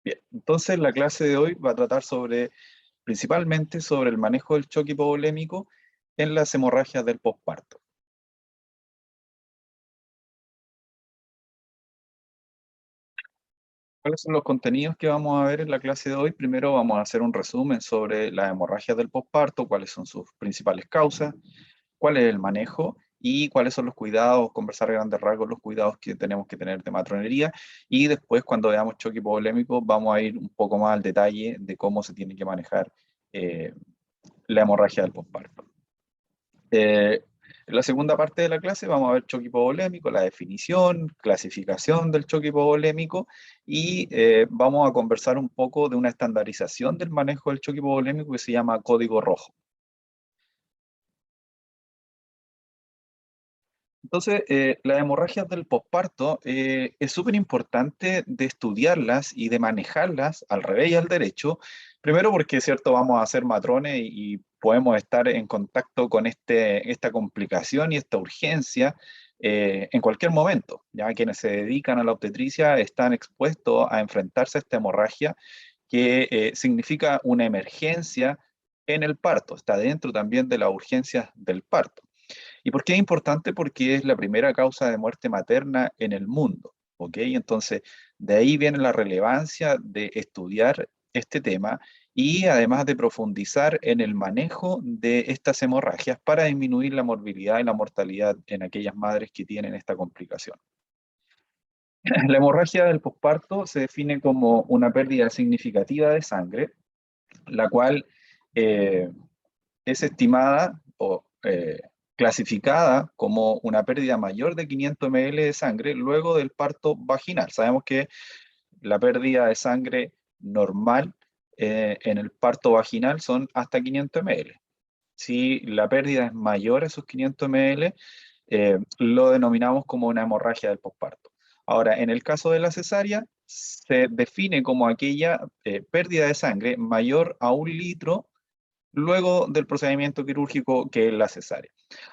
Bien, entonces la clase de hoy va a tratar principalmente sobre el manejo del choque hipovolémico en las hemorragias del posparto. ¿Cuáles son los contenidos que vamos a ver en la clase de hoy? Primero vamos a hacer un resumen sobre las hemorragias del posparto, cuáles son sus principales causas, cuál es el manejo y cuáles son los cuidados, conversar a grandes rasgos los cuidados que tenemos que tener de matronería. Y después, cuando veamos choque hipovolémico, vamos a ir un poco más al detalle de cómo se tiene que manejar eh, la hemorragia del posparto. En la segunda parte de la clase vamos a ver choque hipovolémico, la definición, clasificación del choque hipovolémico y vamos a conversar un poco de una estandarización del manejo del choque hipovolémico que se llama código rojo. Entonces, las hemorragias del posparto es súper importante de estudiarlas y de manejarlas al revés y al derecho. Primero porque, es cierto, vamos a ser matrones y podemos estar en contacto con esta complicación y esta urgencia en cualquier momento. Ya quienes se dedican a la obstetricia están expuestos a enfrentarse a esta hemorragia que significa una emergencia en el parto. Está dentro también de las urgencias del parto. ¿Y por qué es importante? Porque es la primera causa de muerte materna en el mundo, ¿ok? Entonces, de ahí viene la relevancia de estudiar este tema y además de profundizar en el manejo de estas hemorragias para disminuir la morbilidad y la mortalidad en aquellas madres que tienen esta complicación. La hemorragia del posparto se define como una pérdida significativa de sangre, la cual eh, es estimada o clasificada como una pérdida mayor de 500 ml de sangre luego del parto vaginal. Sabemos que la pérdida de sangre normal en el parto vaginal son hasta 500 ml. Si la pérdida es mayor a esos 500 ml, lo denominamos como una hemorragia del posparto. Ahora, en el caso de la cesárea, se define como aquella pérdida de sangre mayor a 1 litro luego del procedimiento quirúrgico que es la cesárea.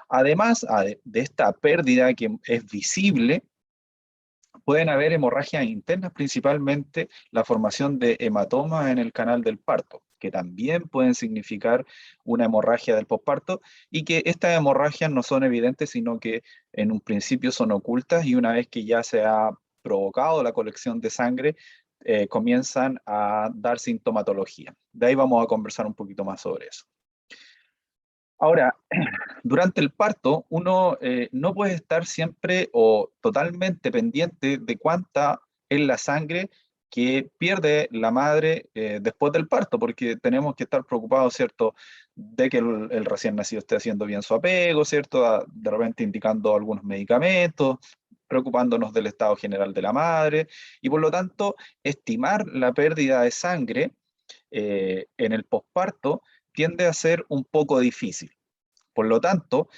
Además de esta pérdida que es visible, pueden haber hemorragias internas, principalmente la formación de hematomas en el canal del parto, que también pueden significar una hemorragia del posparto y que estas hemorragias no son evidentes, sino que en un principio son ocultas y una vez que ya se ha provocado la colección de sangre, comienzan a dar sintomatología. De ahí vamos a conversar un poquito más sobre eso. Ahora, durante el parto, uno no puede estar siempre o totalmente pendiente de cuánta es la sangre que pierde la madre después del parto, porque tenemos que estar preocupados, ¿cierto?, de que el recién nacido esté haciendo bien su apego, ¿cierto?, de repente indicando algunos medicamentos, preocupándonos del estado general de la madre, y por lo tanto, estimar la pérdida de sangre en el posparto tiende a ser un poco difícil. Por lo tanto,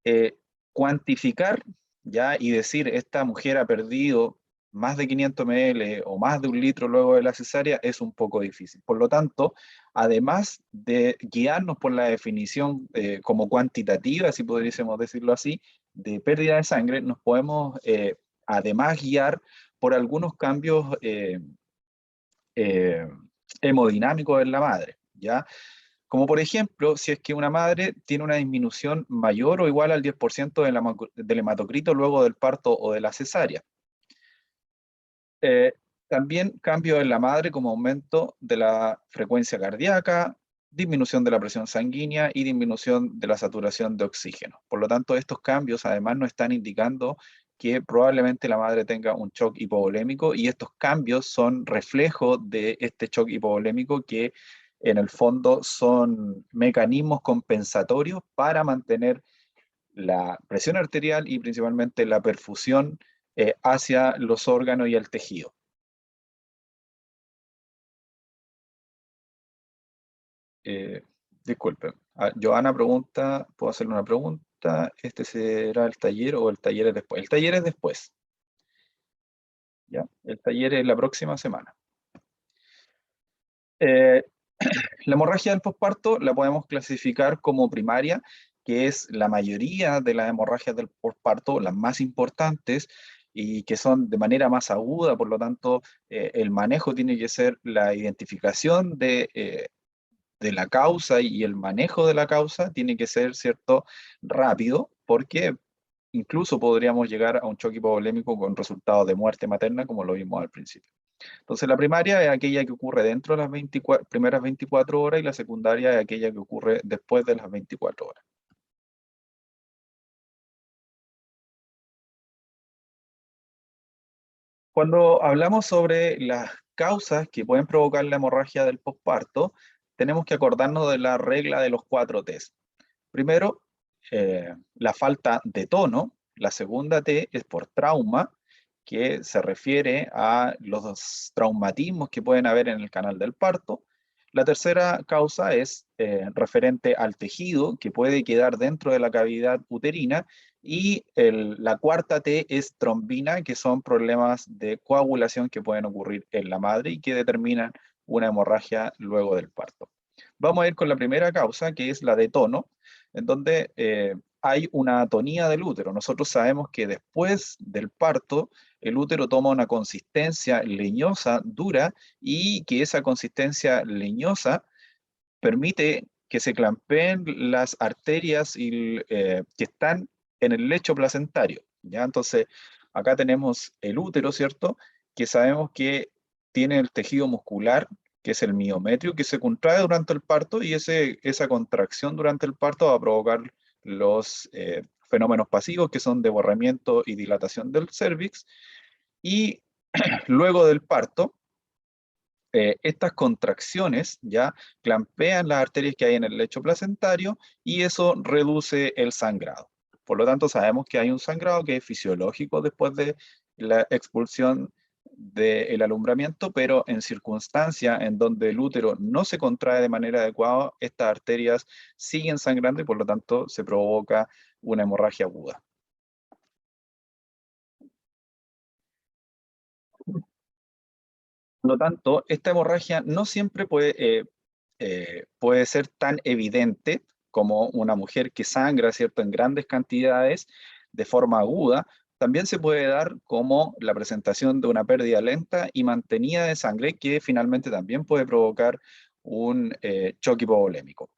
eh, cuantificar ya y decir esta mujer ha perdido más de 500 ml o más de 1 litro luego de la cesárea es un poco difícil. Por lo tanto, además de guiarnos por la definición como cuantitativa, si podríamos decirlo así, de pérdida de sangre, nos podemos además guiar por algunos cambios eh, hemodinámicos en la madre, ¿ya? Como por ejemplo, si es que una madre tiene una disminución mayor o igual al 10% del hematocrito luego del parto o de la cesárea. Eh, También cambio en la madre como aumento de la frecuencia cardíaca, disminución de la presión sanguínea y disminución de la saturación de oxígeno. Por lo tanto, estos cambios además nos están indicando que probablemente la madre tenga un shock hipovolémico y estos cambios son reflejo de este shock hipovolémico que en el fondo son mecanismos compensatorios para mantener la presión arterial y principalmente la perfusión hacia los órganos y el tejido. Eh, Disculpe, Joana pregunta, ¿puedo hacerle una pregunta? ¿Este será el taller o el taller es después? El taller es después, ¿ya? El taller es la próxima semana. Eh, la hemorragia del posparto la podemos clasificar como primaria, que es la mayoría de las hemorragias del posparto, las más importantes, y que son de manera más aguda, por lo tanto, el manejo tiene que ser la identificación de la causa y el manejo de la causa tiene que ser, ¿cierto?, rápido, porque incluso podríamos llegar a un choque hipovolémico con resultados de muerte materna, como lo vimos al principio. Entonces, la primaria es aquella que ocurre dentro de las primeras 24 horas y la secundaria es aquella que ocurre después de las 24 horas. Cuando hablamos sobre las causas que pueden provocar la hemorragia del posparto, tenemos que acordarnos de la regla de los 4 T's. Primero, la falta de tono. La segunda T es por trauma, que se refiere a los traumatismos que pueden haber en el canal del parto. La tercera causa es referente al tejido que puede quedar dentro de la cavidad uterina. Y la cuarta T es trombina, que son problemas de coagulación que pueden ocurrir en la madre y que determinan una hemorragia luego del parto. Vamos a ir con la primera causa, que es la de tono, en donde hay una atonía del útero. Nosotros sabemos que después del parto, el útero toma una consistencia leñosa, dura, y que esa consistencia leñosa permite que se clampeen las arterias que están en el lecho placentario, ¿ya? Entonces, acá tenemos el útero, ¿cierto? Que sabemos que tiene el tejido muscular, que es el miometrio, que se contrae durante el parto y esa contracción durante el parto va a provocar los fenómenos pasivos, que son desborramiento y dilatación del cérvix, y luego del parto, estas contracciones ya clampean las arterias que hay en el lecho placentario y eso reduce el sangrado. Por lo tanto, sabemos que hay un sangrado que es fisiológico después de la expulsión del alumbramiento, pero en circunstancias en donde el útero no se contrae de manera adecuada, estas arterias siguen sangrando y por lo tanto se provoca una hemorragia aguda. Por lo tanto, esta hemorragia no siempre puede ser tan evidente como una mujer que sangra, ¿cierto?, en grandes cantidades de forma aguda. También se puede dar como la presentación de una pérdida lenta y mantenida de sangre que finalmente también puede provocar un choque hipovolémico.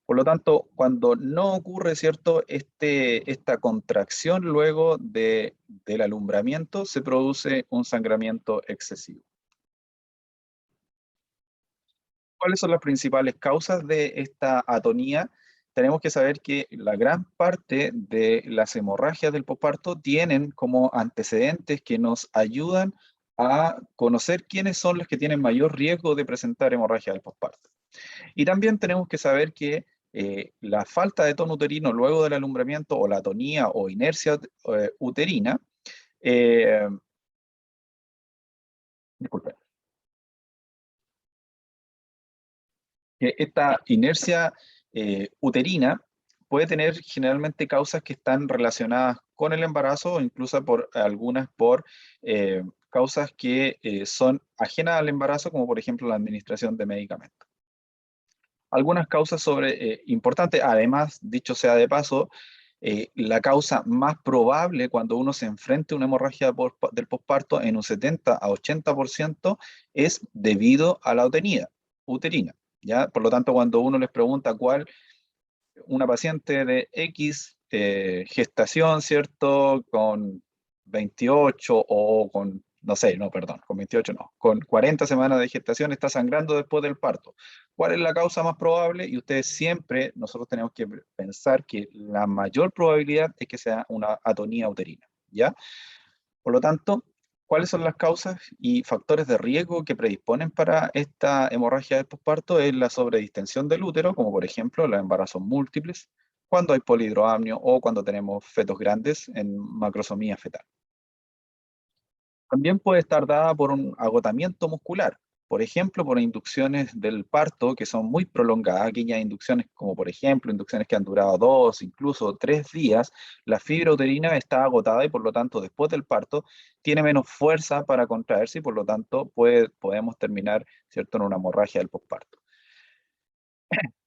Por lo tanto, cuando no ocurre, ¿cierto?, esta contracción luego del alumbramiento, se produce un sangramiento excesivo. ¿Cuáles son las principales causas de esta atonía? Tenemos que saber que la gran parte de las hemorragias del posparto tienen como antecedentes que nos ayudan a conocer quiénes son los que tienen mayor riesgo de presentar hemorragia del posparto. Y también tenemos que saber que la falta de tono uterino luego del alumbramiento o la atonía o inercia uterina, eh, disculpe, que esta inercia uterina puede tener generalmente causas que están relacionadas con el embarazo o incluso por algunas por causas que son ajenas al embarazo, como por ejemplo la administración de medicamentos. Algunas causas importantes, además, dicho sea de paso, la causa más probable cuando uno se enfrenta a una hemorragia del posparto en un 70 a 80% es debido a la uterina, ¿ya? Por lo tanto, cuando uno les pregunta cuál, una paciente de X gestación, ¿cierto? Con 28 o con, no sé, no, perdón, con 28 no, con 40 semanas de gestación está sangrando después del parto. ¿Cuál es la causa más probable? Y ustedes siempre, nosotros tenemos que pensar que la mayor probabilidad es que sea una atonía uterina, ¿ya? Por lo tanto, ¿cuáles son las causas y factores de riesgo que predisponen para esta hemorragia del posparto? Es la sobredistensión del útero, como por ejemplo los embarazos múltiples, cuando hay polidroamnio o cuando tenemos fetos grandes en macrosomía fetal. También puede estar dada por un agotamiento muscular, por ejemplo, por inducciones del parto que son muy prolongadas, aquellas inducciones como por ejemplo inducciones que han durado 2, incluso 3 días, la fibra uterina está agotada y por lo tanto después del parto tiene menos fuerza para contraerse y por lo tanto podemos terminar, ¿cierto?, en una hemorragia del posparto.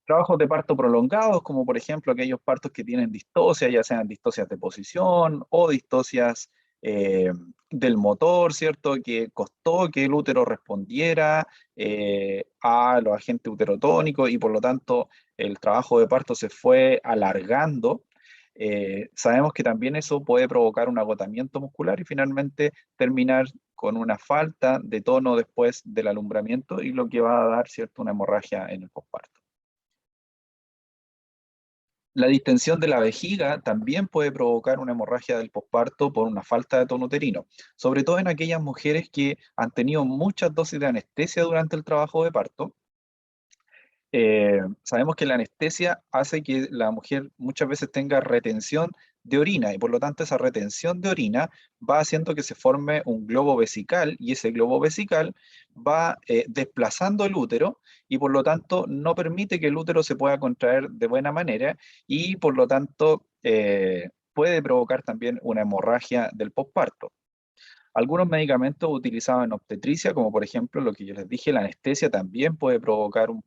Trabajos de parto prolongados, como por ejemplo aquellos partos que tienen distosia, ya sean distocias de posición o distocias eh, del motor, ¿cierto? Que costó que el útero respondiera a los agentes uterotónicos y por lo tanto el trabajo de parto se fue alargando. Sabemos que también eso puede provocar un agotamiento muscular y finalmente terminar con una falta de tono después del alumbramiento y lo que va a dar, ¿cierto?, una hemorragia en el posparto. La distensión de la vejiga también puede provocar una hemorragia del posparto por una falta de tono uterino, sobre todo en aquellas mujeres que han tenido muchas dosis de anestesia durante el trabajo de parto. Sabemos que la anestesia hace que la mujer muchas veces tenga retención de orina y por lo tanto esa retención de orina va haciendo que se forme un globo vesical y ese globo vesical va desplazando el útero y por lo tanto no permite que el útero se pueda contraer de buena manera y por lo tanto puede provocar también una hemorragia del posparto. Algunos medicamentos utilizados en obstetricia, como por ejemplo lo que yo les dije, la anestesia también puede provocar un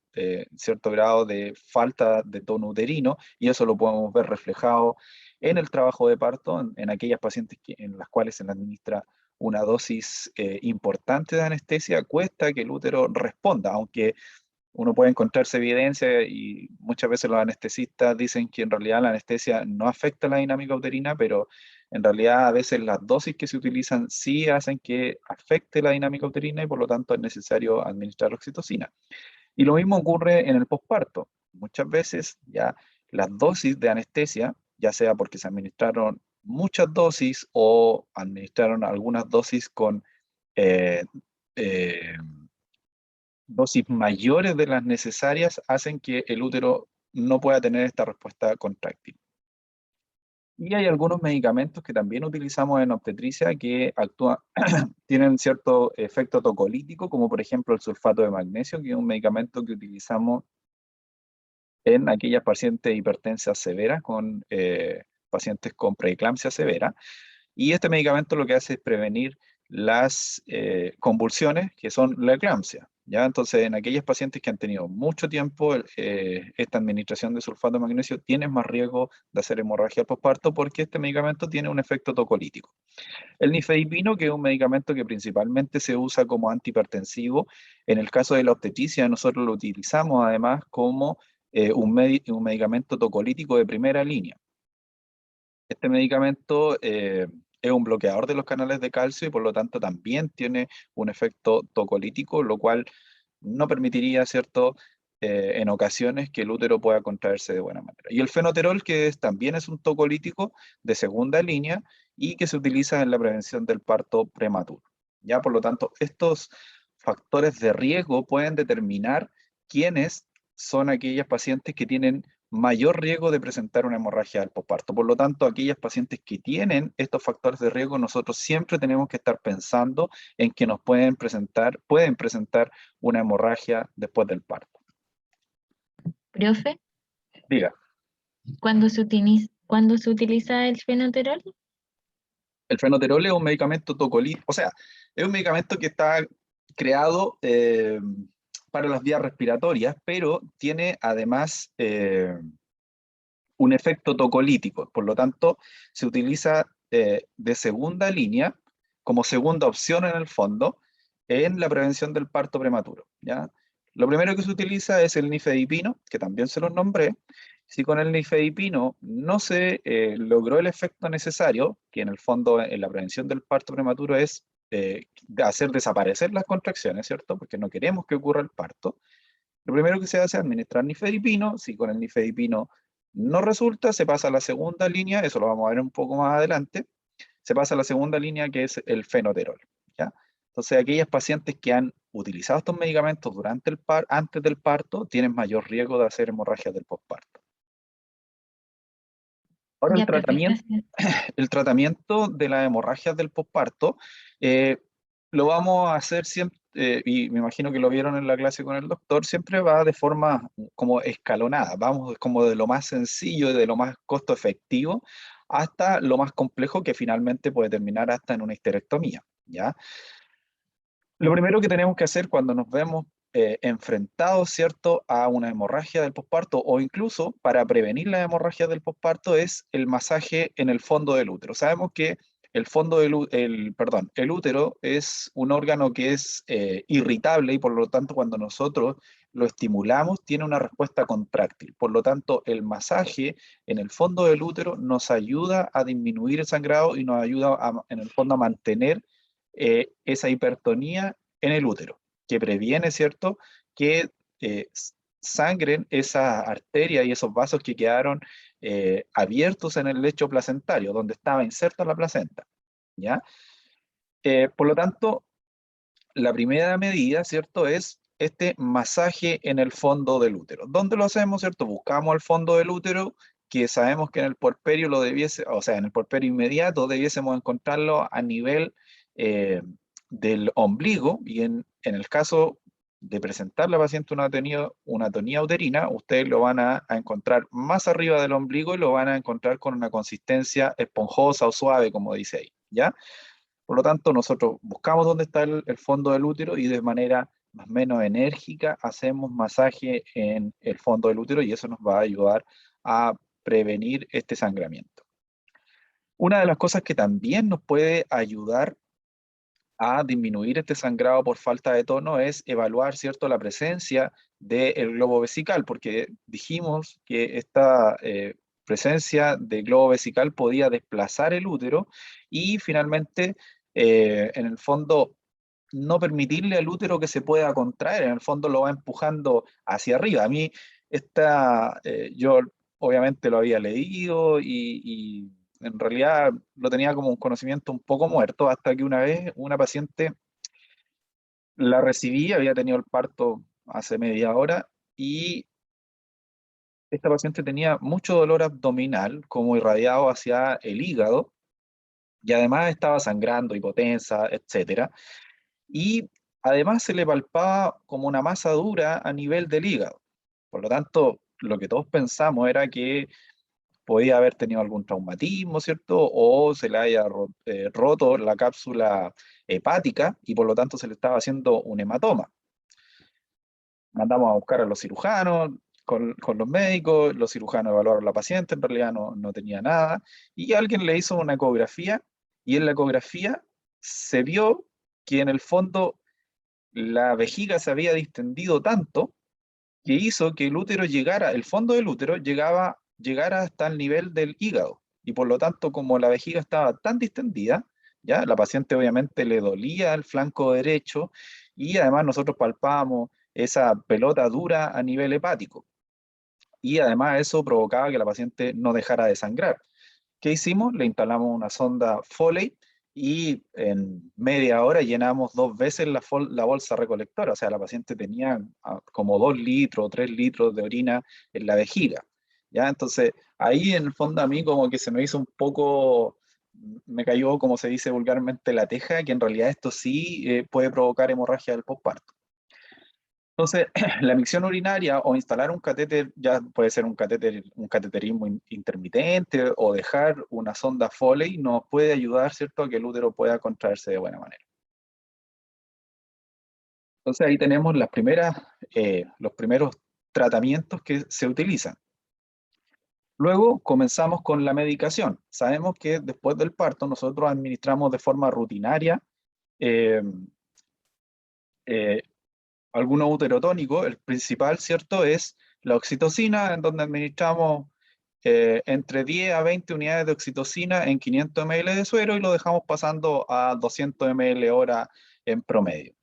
cierto grado de falta de tono uterino y eso lo podemos ver reflejado en el trabajo de parto, en aquellas pacientes en las cuales se le administra una dosis importante de anestesia, cuesta que el útero responda, aunque uno puede encontrarse evidencia y muchas veces los anestesistas dicen que en realidad la anestesia no afecta la dinámica uterina, pero en realidad a veces las dosis que se utilizan sí hacen que afecte la dinámica uterina y por lo tanto es necesario administrar oxitocina. Y lo mismo ocurre en el posparto. Muchas veces ya las dosis de anestesia, ya sea porque se administraron muchas dosis o administraron algunas dosis con eh, eh, dosis mayores de las necesarias hacen que el útero no pueda tener esta respuesta contráctil. Y hay algunos medicamentos que también utilizamos en obstetricia que actúan, tienen cierto efecto tocolítico, como por ejemplo el sulfato de magnesio, que es un medicamento que utilizamos en aquellas pacientes hipertensas severas, con pacientes con preeclampsia severa. Y este medicamento lo que hace es prevenir las convulsiones, que son la eclampsia. ¿Ya? Entonces, en aquellos pacientes que han tenido mucho tiempo esta administración de sulfato de magnesio, tienen más riesgo de hacer hemorragia posparto porque este medicamento tiene un efecto tocolítico. El nifedipino, que es un medicamento que principalmente se usa como antihipertensivo, en el caso de la obstetricia, nosotros lo utilizamos además como un medicamento tocolítico de primera línea. Este medicamento es un bloqueador de los canales de calcio y por lo tanto también tiene un efecto tocolítico, lo cual no permitiría, ¿cierto?, en ocasiones que el útero pueda contraerse de buena manera. Y el fenoterol, que también es un tocolítico de segunda línea y que se utiliza en la prevención del parto prematuro. Ya, por lo tanto, estos factores de riesgo pueden determinar quiénes son aquellas pacientes que tienen mayor riesgo de presentar una hemorragia del posparto. Por lo tanto, aquellas pacientes que tienen estos factores de riesgo, nosotros siempre tenemos que estar pensando en que nos pueden presentar una hemorragia después del parto. Profe, Diga, cuando se utiliza el fenoterol? el fenoterol es un medicamento tocolítico, o sea, es un medicamento que está creado para las vías respiratorias, pero tiene además un efecto tocolítico. Por lo tanto, se utiliza de segunda línea, como segunda opción en el fondo, en la prevención del parto prematuro. ¿Ya? Lo primero que se utiliza es el nifedipino, que también se los nombré. Si con el nifedipino no se logró el efecto necesario, que en el fondo en la prevención del parto prematuro es hacer desaparecer las contracciones, ¿cierto? Porque no queremos que ocurra el parto. Lo primero que se hace es administrar nifedipino. Si con el nifedipino no resulta, se pasa a la segunda línea, eso lo vamos a ver un poco más adelante, se pasa a la segunda línea que es el fenoterol. ¿Ya? Entonces, aquellas pacientes que han utilizado estos medicamentos antes del parto tienen mayor riesgo de hacer hemorragias del posparto. Ahora, Ya, profe, gracias. el tratamiento de las hemorragias del posparto eh, lo vamos a hacer siempre, y me imagino que lo vieron en la clase con el doctor, siempre va de forma como escalonada, vamos como de lo más sencillo y de lo más costo efectivo hasta lo más complejo que finalmente puede terminar hasta en una histerectomía, ¿ya? Lo primero que tenemos que hacer cuando nos vemos enfrentados, ¿cierto?, a una hemorragia del posparto o incluso para prevenir la hemorragia del posparto es el masaje en el fondo del útero. Sabemos que el útero es un órgano que es irritable y por lo tanto cuando nosotros lo estimulamos tiene una respuesta contráctil. Por lo tanto, el masaje en el fondo del útero nos ayuda a disminuir el sangrado y nos ayuda en el fondo a mantener esa hipertonía en el útero, que previene, ¿cierto?, que eh, sangren esa arteria y esos vasos que quedaron abiertos en el lecho placentario, donde estaba inserta la placenta, ¿ya? Por lo tanto, la primera medida, ¿cierto?, es este masaje en el fondo del útero. ¿Dónde lo hacemos, cierto? Buscamos el fondo del útero, que sabemos que en el puerperio o sea, en el puerperio inmediato debiésemos encontrarlo a nivel eh, del ombligo, y en el caso de presentar a la paciente una atonía uterina, ustedes lo van a encontrar más arriba del ombligo y lo van a encontrar con una consistencia esponjosa o suave, como dice ahí, ¿ya? Por lo tanto, nosotros buscamos dónde está el fondo del útero y de manera más o menos enérgica hacemos masaje en el fondo del útero y eso nos va a ayudar a prevenir este sangramiento. Una de las cosas que también nos puede ayudar a disminuir este sangrado por falta de tono es evaluar, ¿cierto?, la presencia del globo vesical, porque dijimos que esta presencia del globo vesical podía desplazar el útero y finalmente, en el fondo, no permitirle al útero que se pueda contraer, en el fondo lo va empujando hacia arriba. A mí, yo obviamente lo había leído y en realidad lo tenía como un conocimiento un poco muerto, hasta que una vez una paciente la recibí, había tenido el parto hace media hora, y esta paciente tenía mucho dolor abdominal, como irradiado hacia el hígado, y además estaba sangrando, hipotensa, etcétera. Y además se le palpaba como una masa dura a nivel del hígado. Por lo tanto, lo que todos pensamos era que podía haber tenido algún traumatismo, ¿cierto? O se le haya roto la cápsula hepática y por lo tanto se le estaba haciendo un hematoma. Mandamos a buscar a los cirujanos, con los médicos, los cirujanos evaluaron a la paciente, en realidad no tenía nada, y alguien le hizo una ecografía, y en la ecografía se vio que en el fondo la vejiga se había distendido tanto que hizo que el útero llegara, el fondo del útero llegara hasta el nivel del hígado. Y por lo tanto, como la vejiga estaba tan distendida, ya la paciente obviamente le dolía el flanco derecho y además nosotros palpábamos esa pelota dura a nivel hepático. Y además eso provocaba que la paciente no dejara de sangrar. ¿Qué hicimos? Le instalamos una sonda Foley y en media hora llenamos 2 veces la bolsa recolectora. O sea, la paciente tenía como 2 litros o 3 litros de orina en la vejiga. ¿Ya? Entonces, ahí en el fondo a mí como que se me hizo un poco, me cayó, como se dice vulgarmente, la teja, que en realidad esto sí puede provocar hemorragia del posparto. Entonces, la micción urinaria o instalar un catéter, ya puede ser un cateterismo intermitente o dejar una sonda Foley, nos puede ayudar, ¿cierto?, a que el útero pueda contraerse de buena manera. Entonces ahí tenemos los primeros tratamientos que se utilizan. Luego comenzamos con la medicación. Sabemos que después del parto nosotros administramos de forma rutinaria eh, eh, algunos uterotónicos. El principal, ¿cierto?, es la oxitocina, en donde administramos entre 10 a 20 unidades de oxitocina en 500 ml de suero y lo dejamos pasando a 200 ml hora en promedio.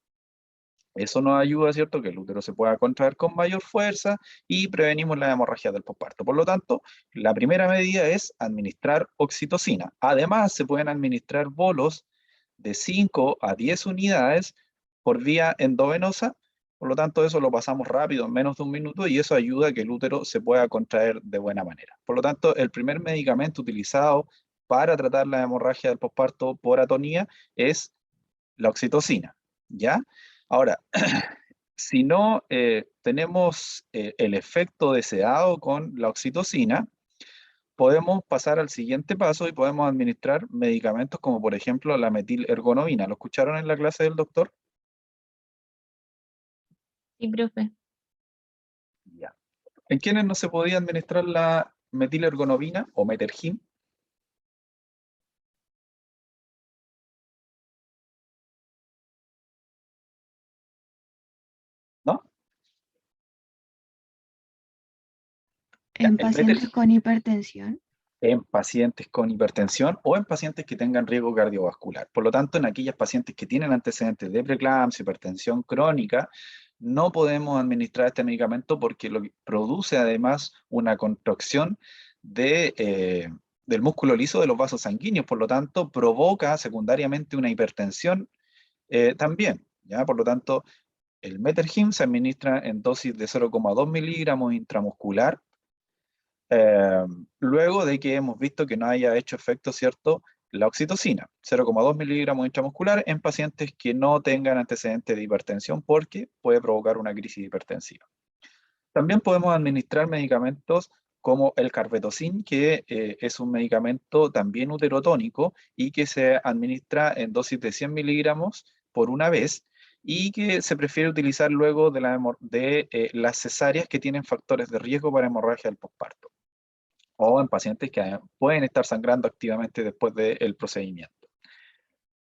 Eso nos ayuda, ¿cierto?, que el útero se pueda contraer con mayor fuerza y prevenimos la hemorragia del posparto. Por lo tanto, la primera medida es administrar oxitocina. Además, se pueden administrar bolos de 5 a 10 unidades por vía endovenosa. Por lo tanto, eso lo pasamos rápido, en menos de un minuto, y eso ayuda a que el útero se pueda contraer de buena manera. Por lo tanto, el primer medicamento utilizado para tratar la hemorragia del posparto por atonía es la oxitocina, ¿ya? Ahora, si no tenemos el efecto deseado con la oxitocina, podemos pasar al siguiente paso y podemos administrar medicamentos como por ejemplo la metilergonovina. ¿Lo escucharon en la clase del doctor? Sí, profe. Ya. ¿En quiénes no se podía administrar la metilergonovina o Metergin? En El Meter pacientes con hipertensión. en pacientes con hipertensión o en pacientes que tengan riesgo cardiovascular. Por lo tanto, en aquellas pacientes que tienen antecedentes de preeclampsia, hipertensión crónica, no podemos administrar este medicamento porque lo que produce además una contracción del músculo liso de los vasos sanguíneos, por lo tanto, provoca secundariamente una hipertensión también, ¿ya? Por lo tanto, el Metergim se administra en dosis de 0,2 miligramos intramuscular eh, luego de que hemos visto que no haya hecho efecto, ¿cierto? La oxitocina, 0,2 miligramos intramuscular en pacientes que no tengan antecedentes de hipertensión porque puede provocar una crisis hipertensiva. También podemos administrar medicamentos como el carbetocin, que es un medicamento también uterotónico y que se administra en dosis de 100 miligramos por una vez y que se prefiere utilizar luego de las cesáreas que tienen factores de riesgo para hemorragia del posparto o en pacientes que pueden estar sangrando activamente después del procedimiento.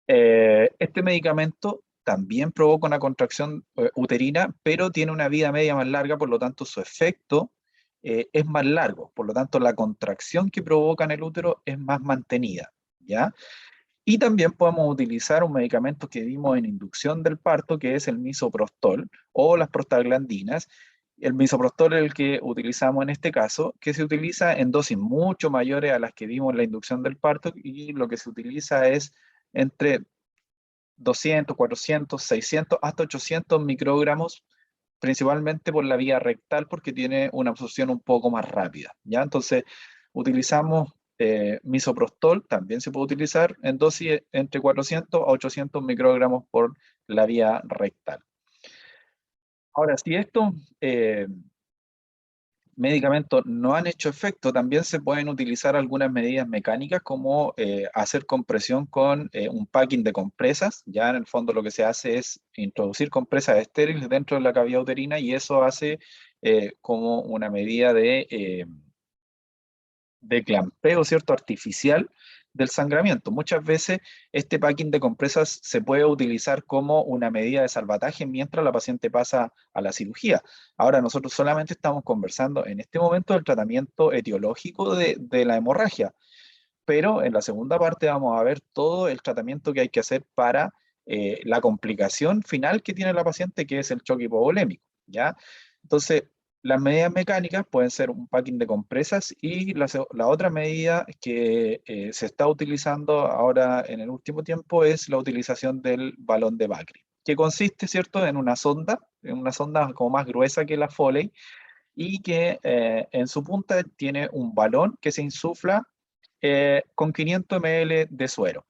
Este medicamento también provoca una contracción uterina, pero tiene una vida media más larga, por lo tanto su efecto es más largo, por lo tanto la contracción que provoca en el útero es más mantenida, ¿ya? Y también podemos utilizar un medicamento que vimos en inducción del parto, que es el misoprostol o las prostaglandinas. El misoprostol es el que utilizamos en este caso, que se utiliza en dosis mucho mayores a las que vimos en la inducción del parto y lo que se utiliza es entre 200, 400, 600, hasta 800 microgramos, principalmente por la vía rectal porque tiene una absorción un poco más rápida, ¿ya? Entonces, utilizamos misoprostol, también se puede utilizar en dosis entre 400 a 800 microgramos por la vía rectal. Ahora, si estos medicamentos no han hecho efecto, también se pueden utilizar algunas medidas mecánicas como hacer compresión con un packing de compresas. Ya en el fondo lo que se hace es introducir compresas estériles dentro de la cavidad uterina y eso hace como una medida de clampeo, ¿cierto? Artificial del sangramiento. Muchas veces este packing de compresas se puede utilizar como una medida de salvataje mientras la paciente pasa a la cirugía. Ahora nosotros solamente estamos conversando en este momento del tratamiento etiológico de la hemorragia, pero en la segunda parte vamos a ver todo el tratamiento que hay que hacer para la complicación final que tiene la paciente, que es el choque hipovolémico, ¿ya? Entonces, las medidas mecánicas pueden ser un packing de compresas y la otra medida que se está utilizando ahora en el último tiempo es la utilización del balón de Bakri, que consiste, ¿cierto?, en una sonda como más gruesa que la Foley y que en su punta tiene un balón que se insufla con 500 ml de suero.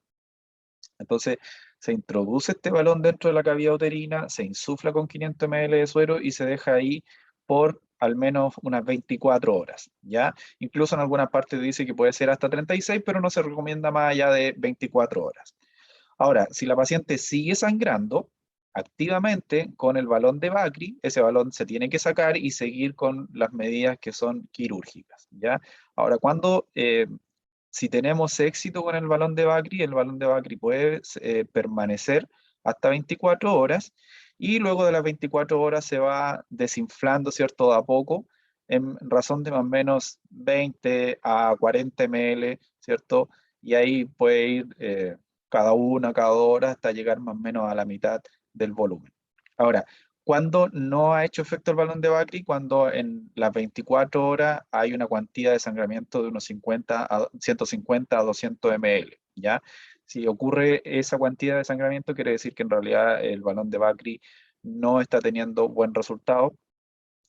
Entonces, se introduce este balón dentro de la cavidad uterina, se insufla con 500 ml de suero y se deja ahí por al menos unas 24 horas, ¿ya? Incluso en algunas partes dice que puede ser hasta 36, pero no se recomienda más allá de 24 horas. Ahora, si la paciente sigue sangrando activamente con el balón de Bakri, ese balón se tiene que sacar y seguir con las medidas que son quirúrgicas, ¿ya? Ahora, si tenemos éxito con el balón de Bakri puede permanecer hasta 24 horas y luego de las 24 horas se va desinflando, ¿cierto? De a poco, en razón de más o menos 20 a 40 ml, ¿cierto? Y ahí puede ir cada una, cada 2 horas hasta llegar más o menos a la mitad del volumen. Ahora, cuando no ha hecho efecto el balón de Bakri, cuando en las 24 horas hay una cuantía de sangramiento de unos 150 a 200 ml, ¿ya? Si ocurre esa cuantía de sangramiento, quiere decir que en realidad el balón de Bakri no está teniendo buen resultado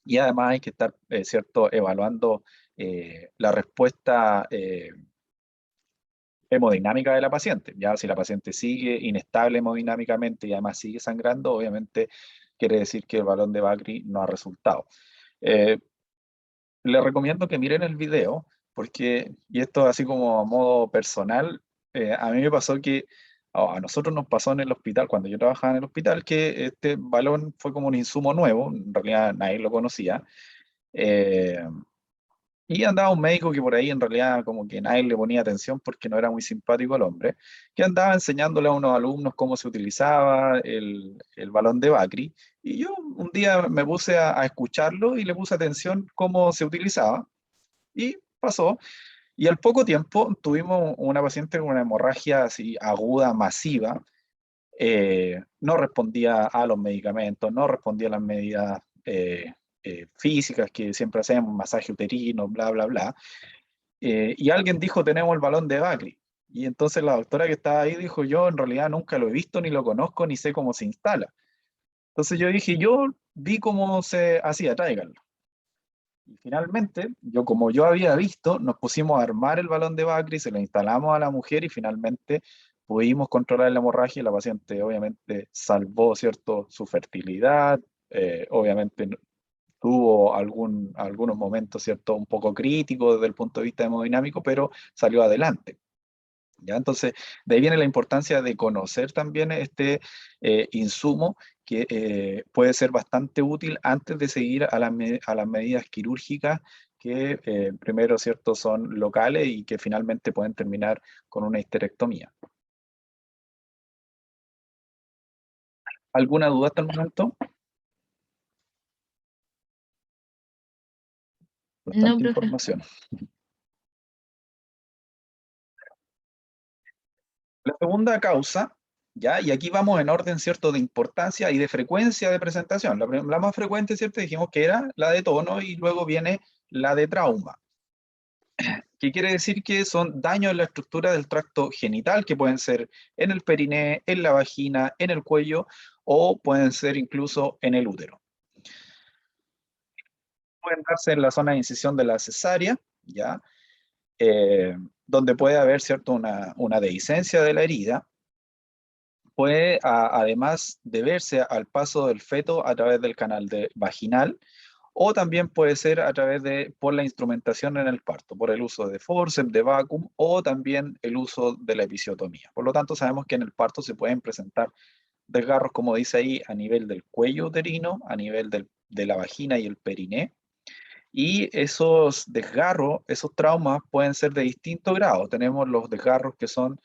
y además hay que estar, ¿cierto?, evaluando la respuesta hemodinámica de la paciente. Ya si la paciente sigue inestable hemodinámicamente y además sigue sangrando, obviamente quiere decir que el balón de Bakri no ha resultado. Eh, Le recomiendo que miren el video, porque, y esto así como a modo personal, a mí me pasó que, a nosotros nos pasó en el hospital, cuando yo trabajaba en el hospital, que este balón fue como un insumo nuevo, en realidad nadie lo conocía, eh, y andaba un médico que por ahí en realidad como que nadie le ponía atención porque no era muy simpático el hombre, que andaba enseñándole a unos alumnos cómo se utilizaba el balón de Bakri. Y yo un día me puse a escucharlo y le puse atención cómo se utilizaba. Y pasó. Y al poco tiempo tuvimos una paciente con una hemorragia así aguda, masiva, no respondía a los medicamentos, no respondía a las medidas físicas que siempre hacemos, masaje uterino, bla, bla, bla. Y alguien dijo, tenemos el balón de Bagley. Y entonces la doctora que estaba ahí dijo, yo en realidad nunca lo he visto, ni lo conozco, ni sé cómo se instala. Entonces yo dije, yo vi cómo se hacía, tráiganlo. Y finalmente, como yo había visto, nos pusimos a armar el balón de Bacri, se lo instalamos a la mujer y finalmente pudimos controlar la hemorragia y la paciente obviamente salvó, ¿cierto?, su fertilidad, obviamente tuvo algunos momentos, ¿cierto?, un poco críticos desde el punto de vista hemodinámico, pero salió adelante. ¿Ya? Entonces, de ahí viene la importancia de conocer también este insumo que puede ser bastante útil antes de seguir a las medidas quirúrgicas que primero, ¿cierto?, son locales y que finalmente pueden terminar con una histerectomía. ¿Alguna duda hasta el momento? No, Bastante profe. información. La segunda causa, ¿ya? Y aquí vamos en orden, ¿cierto?, de importancia y de frecuencia de presentación. La más frecuente, ¿cierto?, dijimos que era la de tono y luego viene la de trauma, que quiere decir que son daños en la estructura del tracto genital, que pueden ser en el periné, en la vagina, en el cuello o pueden ser incluso en el útero. Pueden darse en la zona de incisión de la cesárea, ¿ya? Eh, donde puede haber, ¿cierto?, una dehiscencia de la herida. Puede además deberse al paso del feto a través del canal vaginal o también puede ser a través por la instrumentación en el parto, por el uso de forceps, de vacuum o también el uso de la episiotomía. Por lo tanto, sabemos que en el parto se pueden presentar desgarros, como dice ahí, a nivel del cuello uterino, a nivel de la vagina y el periné. Y esos desgarros, esos traumas pueden ser de distinto grado. Tenemos los desgarros que son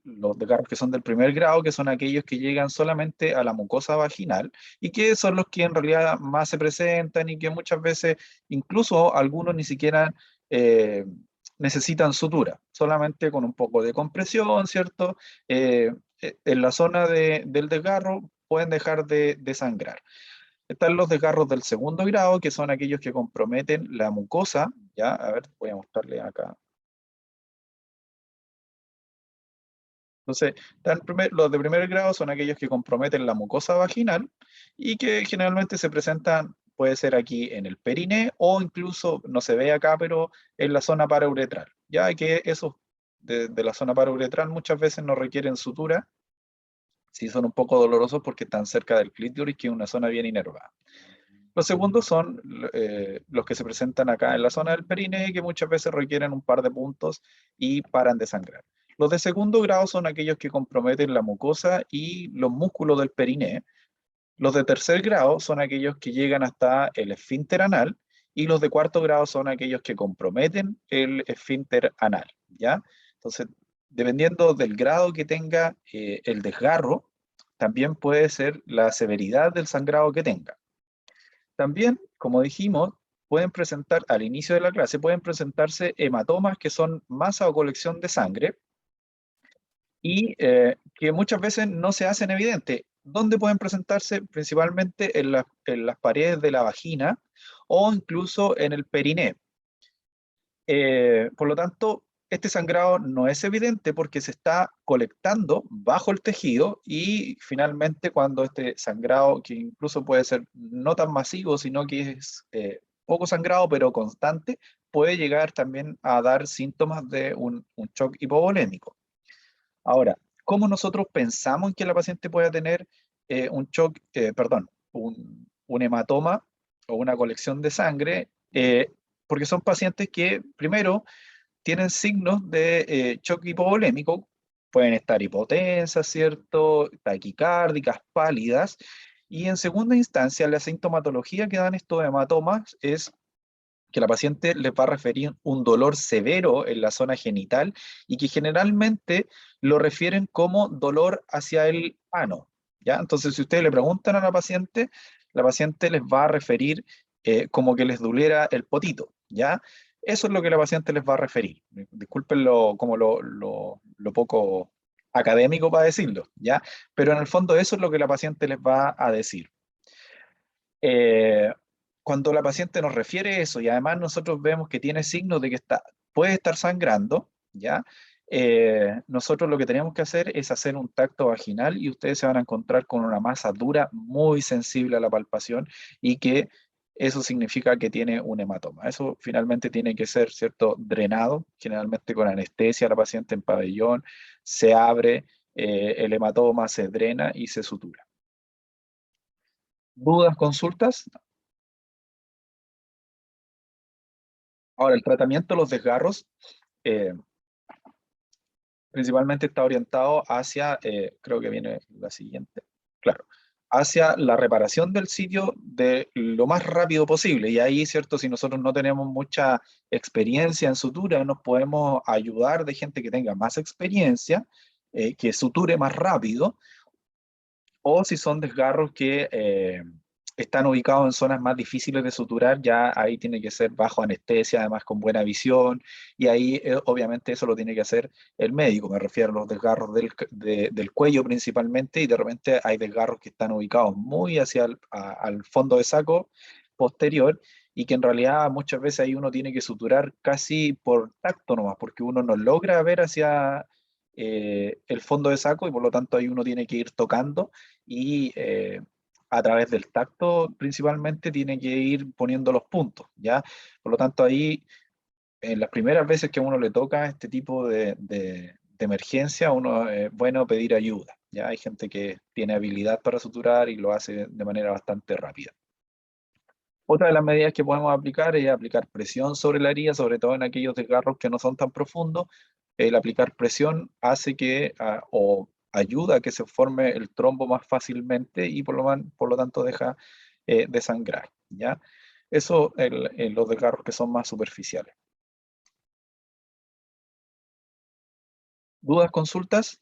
los desgarros que son del primer grado, que son aquellos que llegan solamente a la mucosa vaginal y que son los que en realidad más se presentan y que muchas veces, incluso algunos ni siquiera eh, necesitan sutura, solamente con un poco de compresión, ¿cierto? En la zona del desgarro pueden dejar de sangrar. Están los desgarros del segundo grado, que son aquellos que comprometen la mucosa, ¿ya? A ver, voy a mostrarle acá. Entonces, los de primer grado son aquellos que comprometen la mucosa vaginal y que generalmente se presentan, puede ser aquí en el periné o incluso, no se ve acá, pero en la zona parauretral, ya que esos de la zona parauretral muchas veces no requieren sutura, sí son un poco dolorosos porque están cerca del clítoris, que es una zona bien inervada. Los segundos son los que se presentan acá en la zona del periné, que muchas veces requieren un par de puntos y paran de sangrar. Los de segundo grado son aquellos que comprometen la mucosa y los músculos del periné. Los de tercer grado son aquellos que llegan hasta el esfínter anal y los de cuarto grado son aquellos que comprometen el esfínter anal, ¿ya? Entonces, dependiendo del grado que tenga el desgarro, también puede ser la severidad del sangrado que tenga. También, como dijimos, pueden presentar al inicio de la clase, pueden presentarse hematomas que son masa o colección de sangre y que muchas veces no se hacen evidentes. ¿Dónde pueden presentarse? Principalmente en las paredes de la vagina o incluso en el periné. Por lo tanto, este sangrado no es evidente porque se está colectando bajo el tejido y finalmente cuando este sangrado, que incluso puede ser no tan masivo, sino que es poco sangrado pero constante, puede llegar también a dar síntomas de un shock hipovolémico. Ahora, ¿cómo nosotros pensamos que la paciente pueda tener un shock, perdón, un hematoma o una colección de sangre? Porque son pacientes que, primero, tienen signos de shock hipovolémico, pueden estar hipotensas, ¿cierto? Taquicárdicas, pálidas, y en segunda instancia, la sintomatología que dan estos hematomas es que la paciente les va a referir un dolor severo en la zona genital y que generalmente lo refieren como dolor hacia el ano, ¿ya? Entonces, si ustedes le preguntan a la paciente les va a referir como que les doliera el potito, ¿ya? Eso es lo que la paciente les va a referir. Disculpen como lo poco académico para decirlo, ¿ya? Pero en el fondo eso es lo que la paciente les va a decir. Eh, Cuando la paciente nos refiere eso y además nosotros vemos que tiene signos de que puede estar sangrando, ¿ya? Nosotros lo que tenemos que hacer es hacer un tacto vaginal y ustedes se van a encontrar con una masa dura muy sensible a la palpación y que eso significa que tiene un hematoma. Eso finalmente tiene que ser, ¿cierto?, drenado, generalmente con anestesia, la paciente en pabellón, se abre, el hematoma se drena y se sutura. ¿Dudas, consultas? Ahora, el tratamiento de los desgarros eh, principalmente está orientado hacia, creo que viene la siguiente, claro, hacia la reparación del sitio de lo más rápido posible. Y ahí, ¿cierto? Si nosotros no tenemos mucha experiencia en sutura, nos podemos ayudar de gente que tenga más experiencia, que suture más rápido, o si son desgarros que están ubicados en zonas más difíciles de suturar, ya ahí tiene que ser bajo anestesia, además con buena visión, y ahí obviamente eso lo tiene que hacer el médico, me refiero a los desgarros del cuello principalmente, y de repente hay desgarros que están ubicados muy hacia al fondo de saco posterior, y que en realidad muchas veces ahí uno tiene que suturar casi por tacto nomás, porque uno no logra ver hacia el fondo de saco y por lo tanto ahí uno tiene que ir tocando y a través del tacto principalmente tiene que ir poniendo los puntos, ¿ya? Por lo tanto ahí, en las primeras veces que a uno le toca este tipo de emergencia, uno es bueno pedir ayuda, ¿ya? Hay gente que tiene habilidad para suturar y lo hace de manera bastante rápida. Otra de las medidas que podemos aplicar es aplicar presión sobre la herida, sobre todo en aquellos desgarros que no son tan profundos. El aplicar presión hace que, o ayuda a que se forme el trombo más fácilmente y por lo tanto deja de sangrar, ¿ya? Eso en los desgarros que son más superficiales. ¿Dudas, consultas?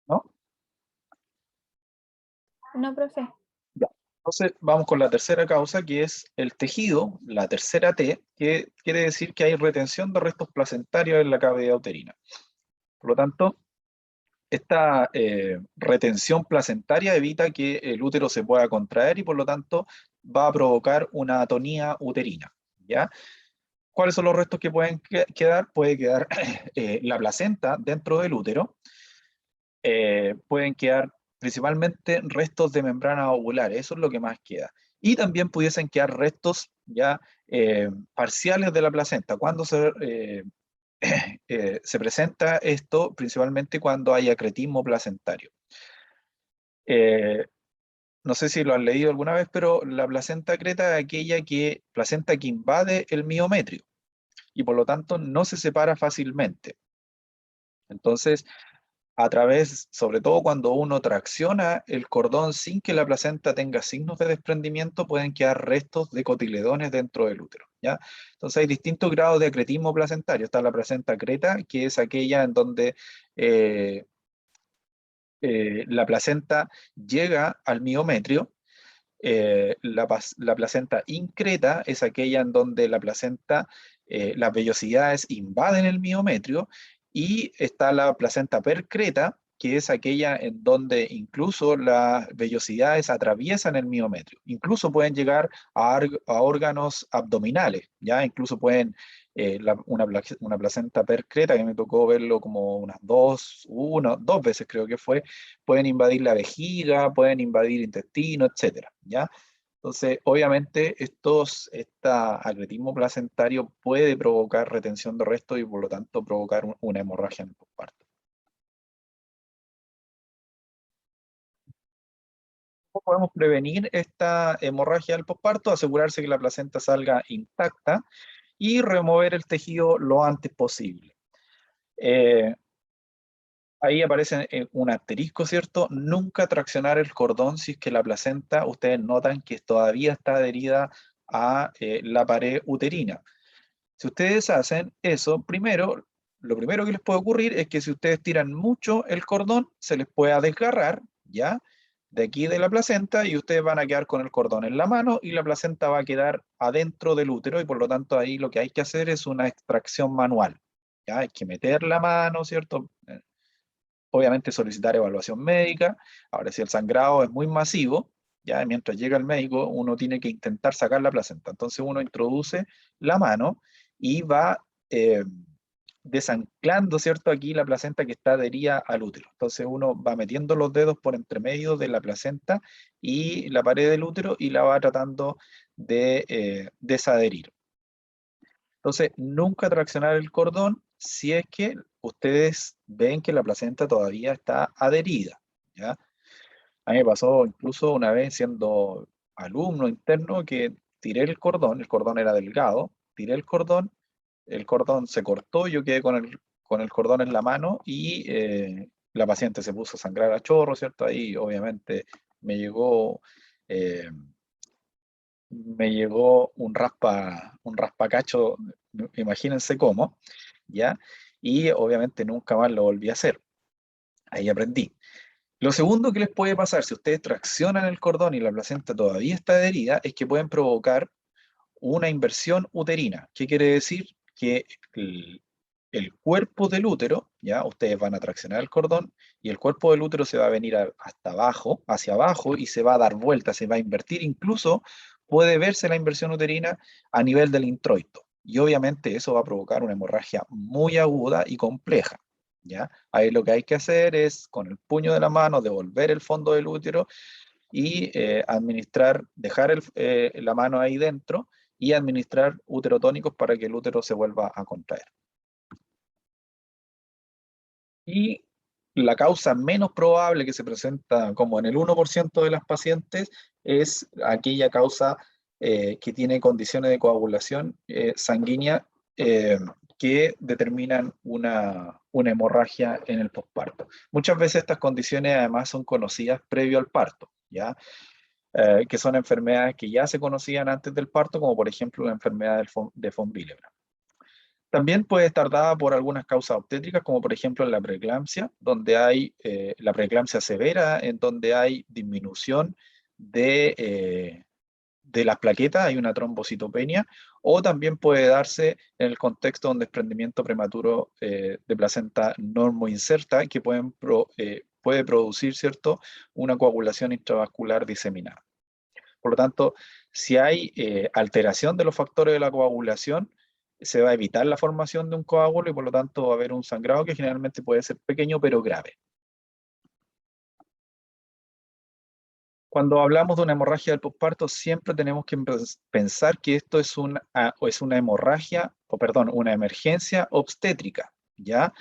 ¿No? No, profe. Ya. Entonces vamos con la tercera causa, que es el tejido, la tercera T, que quiere decir que hay retención de restos placentarios en la cavidad uterina. Por lo tanto, esta retención placentaria evita que el útero se pueda contraer y por lo tanto va a provocar una atonía uterina, ¿ya? ¿Cuáles son los restos que pueden quedar? Puede quedar la placenta dentro del útero, pueden quedar principalmente restos de membrana ovular, eso es lo que más queda. Y también pudiesen quedar restos ya parciales de la placenta. Cuando se presenta esto principalmente cuando hay acretismo placentario. Eh, no sé si lo han leído alguna vez, pero la placenta creta es aquella placenta que invade el miometrio y por lo tanto no se separa fácilmente. Entonces, a través, sobre todo cuando uno tracciona el cordón sin que la placenta tenga signos de desprendimiento, pueden quedar restos de cotiledones dentro del útero, ¿ya? Entonces hay distintos grados de acretismo placentario. Está la placenta creta, que es aquella en donde eh, la placenta llega al miometrio. La placenta increta es aquella en donde la placenta, las vellosidades invaden el miometrio, y está la placenta percreta, que es aquella en donde incluso las vellosidades atraviesan el miometrio. Incluso pueden llegar a órganos abdominales, ¿ya? Incluso pueden, una placenta percreta, que me tocó verlo como unas dos veces creo que fue, pueden invadir la vejiga, pueden invadir intestino, etcétera, ¿ya? Entonces, obviamente, este agretismo placentario puede provocar retención de restos y por lo tanto provocar una hemorragia en el posparto. ¿Cómo podemos prevenir esta hemorragia del posparto? Asegurarse que la placenta salga intacta y remover el tejido lo antes posible. Eh, Ahí aparece un asterisco, ¿cierto? Nunca traccionar el cordón si es que la placenta, ustedes notan que todavía está adherida a la pared uterina. Si ustedes hacen eso, lo primero que les puede ocurrir es que si ustedes tiran mucho el cordón, se les pueda desgarrar, ¿ya? de aquí de la placenta y ustedes van a quedar con el cordón en la mano y la placenta va a quedar adentro del útero y por lo tanto ahí lo que hay que hacer es una extracción manual. ¿Ya? Hay que meter la mano, ¿cierto? Obviamente solicitar evaluación médica. Ahora, si el sangrado es muy masivo, ya mientras llega el médico, uno tiene que intentar sacar la placenta. Entonces uno introduce la mano y va desanclando, ¿cierto? Aquí la placenta que está adherida al útero. Entonces uno va metiendo los dedos por entre medio de la placenta y la pared del útero y la va tratando de desadherir. Entonces, nunca traccionar el cordón si es que ustedes ven que la placenta todavía está adherida, ¿ya? A mí me pasó incluso una vez siendo alumno interno que tiré el cordón era delgado, tiré el cordón se cortó, yo quedé con el cordón en la mano y la paciente se puso a sangrar a chorro, ¿cierto? Ahí obviamente me llegó, eh, me llegó un raspacacho, imagínense cómo, ¿ya? Y obviamente nunca más lo volví a hacer. Ahí aprendí. Lo segundo que les puede pasar si ustedes traccionan el cordón y la placenta todavía está adherida es que pueden provocar una inversión uterina. ¿Qué quiere decir? Que el cuerpo del útero, ya ustedes van a traccionar el cordón y el cuerpo del útero se va a venir hasta abajo, hacia abajo y se va a dar vuelta, se va a invertir, incluso puede verse la inversión uterina a nivel del introito. Y obviamente eso va a provocar una hemorragia muy aguda y compleja. ¿Ya? Ahí lo que hay que hacer es, con el puño de la mano, devolver el fondo del útero y administrar, dejar la mano ahí dentro y administrar uterotónicos para que el útero se vuelva a contraer. Y la causa menos probable que se presenta como en el 1% de las pacientes es aquella causa que tiene condiciones de coagulación sanguínea eh, que determinan una hemorragia en el posparto. Muchas veces estas condiciones además son conocidas previo al parto, ¿ya? Que son enfermedades que ya se conocían antes del parto, como por ejemplo la enfermedad de von Willebrand. También puede estar dada por algunas causas obstétricas, como por ejemplo la preeclampsia, donde hay la preeclampsia severa, en donde hay disminución de las plaquetas, hay una trombocitopenia, o también puede darse en el contexto de un desprendimiento prematuro de placenta normoinserta, que puede producir, ¿cierto?, una coagulación intravascular diseminada. Por lo tanto, si hay alteración de los factores de la coagulación, se va a evitar la formación de un coágulo y por lo tanto va a haber un sangrado que generalmente puede ser pequeño pero grave. Cuando hablamos de una hemorragia del posparto, siempre tenemos que pensar que esto es una hemorragia, o perdón, una emergencia obstétrica, ¿ya?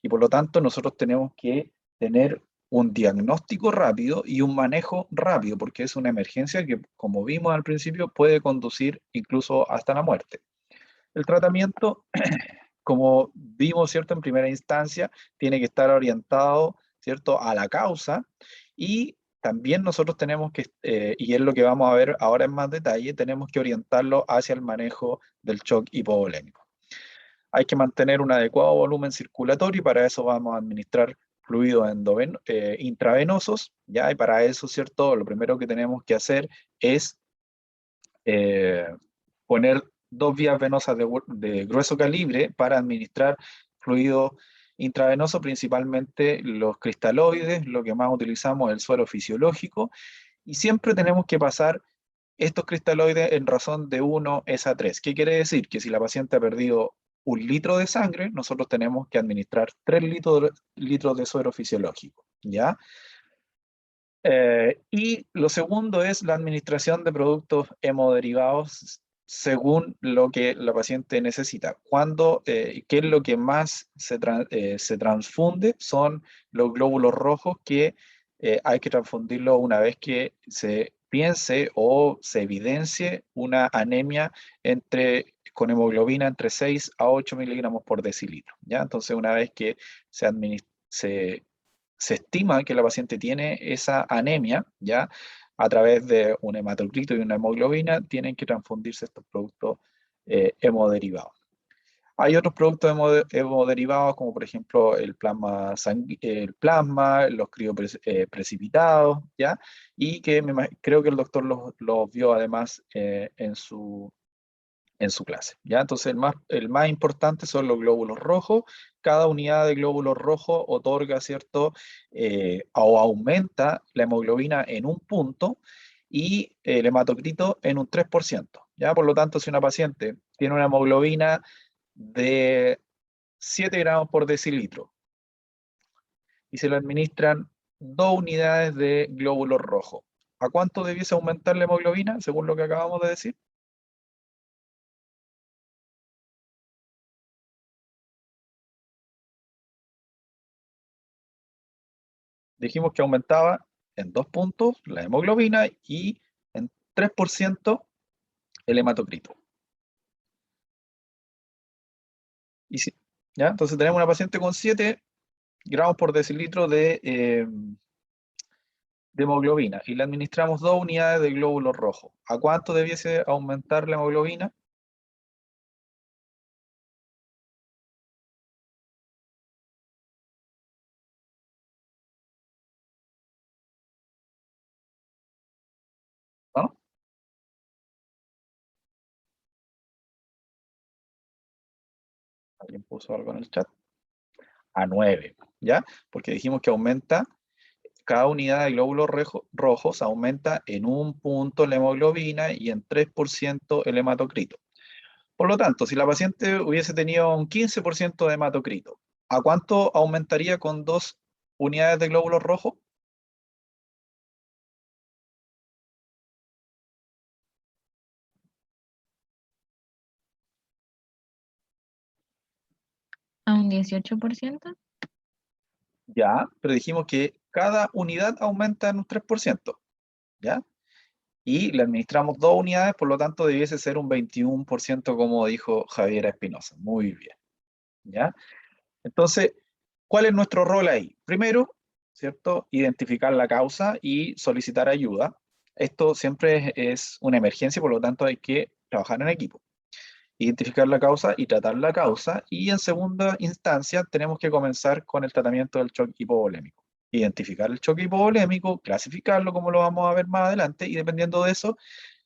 Y por lo tanto nosotros tenemos que tener un diagnóstico rápido y un manejo rápido, porque es una emergencia que, como vimos al principio, puede conducir incluso hasta la muerte. El tratamiento, como vimos, ¿cierto? En primera instancia, tiene que estar orientado, ¿cierto? A la causa y también nosotros tenemos que, y es lo que vamos a ver ahora en más detalle, tenemos que orientarlo hacia el manejo del shock hipovolémico. Hay que mantener un adecuado volumen circulatorio y para eso vamos a administrar fluidos intravenosos, ¿ya? Y para eso, ¿cierto? Lo primero que tenemos que hacer es eh, poner dos vías venosas de grueso calibre para administrar fluido intravenoso, principalmente los cristaloides, lo que más utilizamos es el suero fisiológico, y siempre tenemos que pasar estos cristaloides en razón de 1:3. ¿Qué quiere decir? Que si la paciente ha perdido 1 litro de sangre, nosotros tenemos que administrar 3 litros de suero fisiológico, ¿ya? Y lo segundo es la administración de productos hemoderivados según lo que la paciente necesita. ¿Qué es lo que más se transfunde? Son los glóbulos rojos que hay que transfundirlo una vez que se piense o se evidencie una anemia con hemoglobina entre 6 a 8 miligramos por decilitro, ¿ya? Entonces, una vez que se estima que la paciente tiene esa anemia, ¿ya? A través de un hematocrito y una hemoglobina, tienen que transfundirse estos productos hemoderivados. Hay otros productos hemoderivados, como por ejemplo el plasma, los crioprecipitados, ¿ya? Y que creo que el doctor los vio además en su clase, ¿ya? Entonces el más importante son los glóbulos rojos. Cada unidad de glóbulos rojos otorga, ¿cierto? O aumenta la hemoglobina en un punto y el hematocrito en un 3%, ¿ya? Por lo tanto, si una paciente tiene una hemoglobina de 7 gramos por decilitro y se le administran 2 unidades de glóbulos rojos, ¿a cuánto debiese aumentar la hemoglobina, según lo que acabamos de decir? Dijimos que aumentaba en 2 puntos la hemoglobina y en 3% el hematocrito. Y si, ¿ya? Entonces tenemos una paciente con 7 gramos por decilitro de hemoglobina y le administramos 2 unidades de glóbulos rojos. ¿A cuánto debiese aumentar la hemoglobina? ¿No? ¿Alguien puso algo en el chat? A 9, ¿ya? Porque dijimos que aumenta, cada unidad de glóbulos rojos aumenta en un punto la hemoglobina y en 3% el hematocrito. Por lo tanto, si la paciente hubiese tenido un 15% de hematocrito, ¿a cuánto aumentaría con 2 unidades de glóbulos rojos? ¿A un 18%? Ya, pero dijimos que cada unidad aumenta en un 3%, ¿ya? Y le administramos 2 unidades, por lo tanto debiese ser un 21%, como dijo Javier Espinosa. Muy bien, ¿ya? Entonces, ¿cuál es nuestro rol ahí? Primero, ¿cierto? Identificar la causa y solicitar ayuda. Esto siempre es una emergencia, por lo tanto hay que trabajar en equipo. Identificar la causa y tratar la causa. Y en segunda instancia, tenemos que comenzar con el tratamiento del shock hipovolémico. Identificar el shock hipovolémico, clasificarlo como lo vamos a ver más adelante y dependiendo de eso,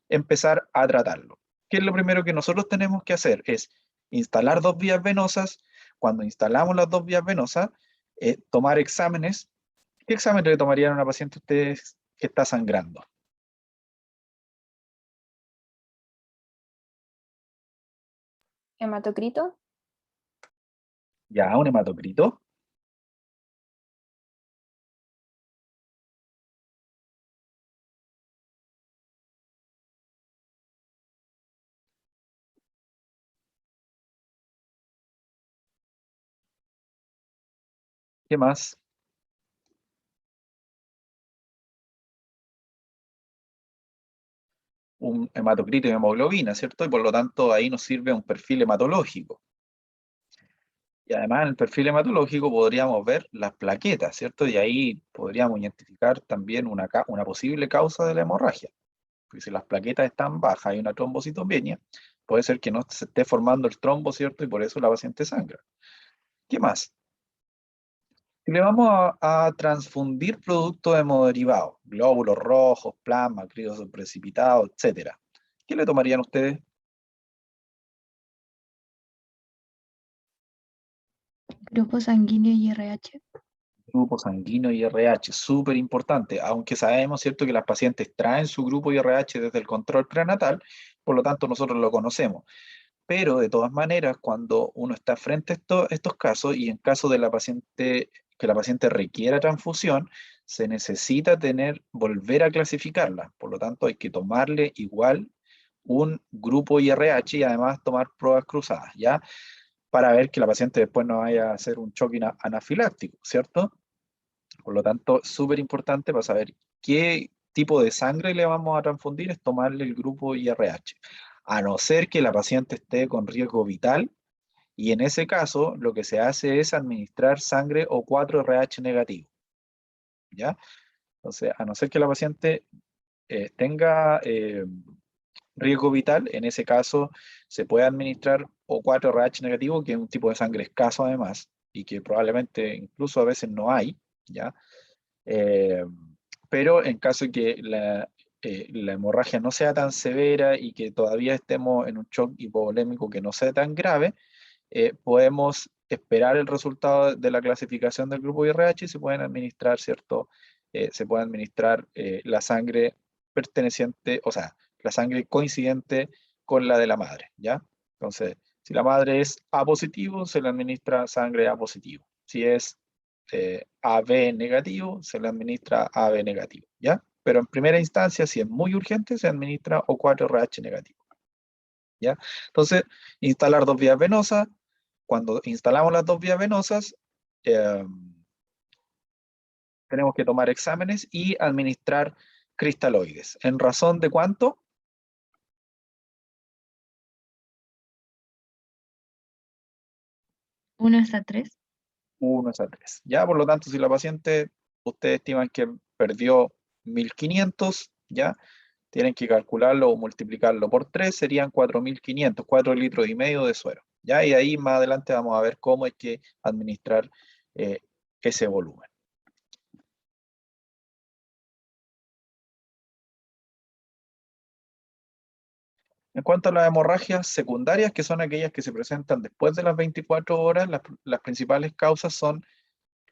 empezar a tratarlo. ¿Qué es lo primero que nosotros tenemos que hacer? Es instalar 2 vías venosas. Cuando instalamos las 2 vías venosas, tomar exámenes. ¿Qué examen le tomarían a una paciente ustedes que está sangrando? Hematocrito, Ya, un hematocrito. ¿Qué más? Un hematocrito y hemoglobina, ¿cierto? Y por lo tanto ahí nos sirve un perfil hematológico. Y además en el perfil hematológico podríamos ver las plaquetas, ¿cierto? Y ahí podríamos identificar también una posible causa de la hemorragia. Porque si las plaquetas están bajas y una trombocitopenia, puede ser que no se esté formando el trombo, ¿cierto? Y por eso la paciente sangra. ¿Qué más? Si le vamos a transfundir productos hemoderivados, glóbulos rojos, plasma, críos precipitados, etcétera, ¿qué le tomarían ustedes? Grupo sanguíneo y RH. Grupo sanguíneo y RH, súper importante, aunque sabemos, ¿cierto?, que las pacientes traen su grupo IRH desde el control prenatal, por lo tanto nosotros lo conocemos. Pero de todas maneras, cuando uno está frente a estos casos y en caso de que la paciente requiera transfusión, se necesita volver a clasificarla. Por lo tanto, hay que tomarle igual un grupo IRH y además tomar pruebas cruzadas, ¿ya? Para ver que la paciente después no vaya a hacer un choque anafiláctico, ¿cierto? Por lo tanto, súper importante para saber qué tipo de sangre le vamos a transfundir es tomarle el grupo IRH. A no ser que la paciente esté con riesgo vital, y en ese caso lo que se hace es administrar sangre O4 RH negativo, ¿ya? Entonces, a no ser que la paciente tenga riesgo vital, en ese caso se puede administrar O4 RH negativo, que es un tipo de sangre escaso además, y que probablemente incluso a veces no hay, ¿ya? Eh, pero en caso de que la hemorragia no sea tan severa y que todavía estemos en un shock hipovolémico que no sea tan grave, podemos esperar el resultado de la clasificación del grupo IRH y se pueden administrar, ¿cierto? Se puede administrar la sangre perteneciente, o sea, la sangre coincidente con la de la madre, ¿ya? Entonces, si la madre es A positivo, se le administra sangre A positivo. Si es AB negativo, se le administra AB negativo, ¿ya? Pero en primera instancia, si es muy urgente, se administra O4RH negativo, ¿ya? Entonces, instalar dos vías venosas. Cuando instalamos las dos vías venosas, eh, tenemos que tomar exámenes y administrar cristaloides. ¿En razón de cuánto? 1 hasta 3. 1 a 3. Ya, por lo tanto, si la paciente, ustedes estiman que perdió 1500, ya, tienen que calcularlo o multiplicarlo por 3, serían 4500, 4 litros y medio de suero. Ya, y ahí más adelante vamos a ver cómo hay que administrar eh, ese volumen. En cuanto a las hemorragias secundarias, que son aquellas que se presentan después de las 24 horas, las principales causas son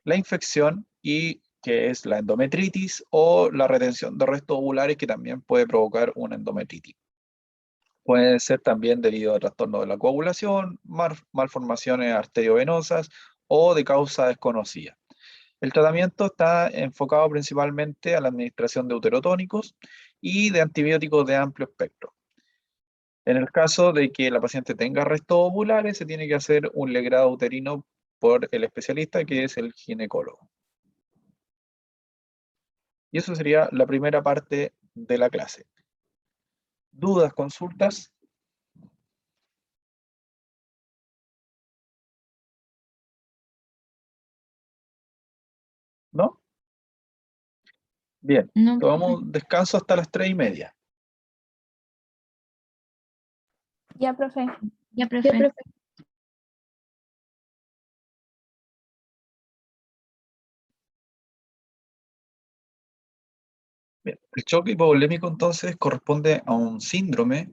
la infección y que es la endometritis o la retención de restos ovulares que también puede provocar una endometritis. Puede ser también debido a trastorno de la coagulación, malformaciones arteriovenosas o de causa desconocida. El tratamiento está enfocado principalmente a la administración de uterotónicos y de antibióticos de amplio espectro. En el caso de que la paciente tenga restos ovulares, se tiene que hacer un legrado uterino por el especialista, que es el ginecólogo. Y eso sería la primera parte de la clase. ¿Dudas, consultas? ¿No? Bien, No, profe. tomamos descanso hasta las 3:30. Ya, profe. Ya, profe. Bien, el shock hipovolémico entonces corresponde a un síndrome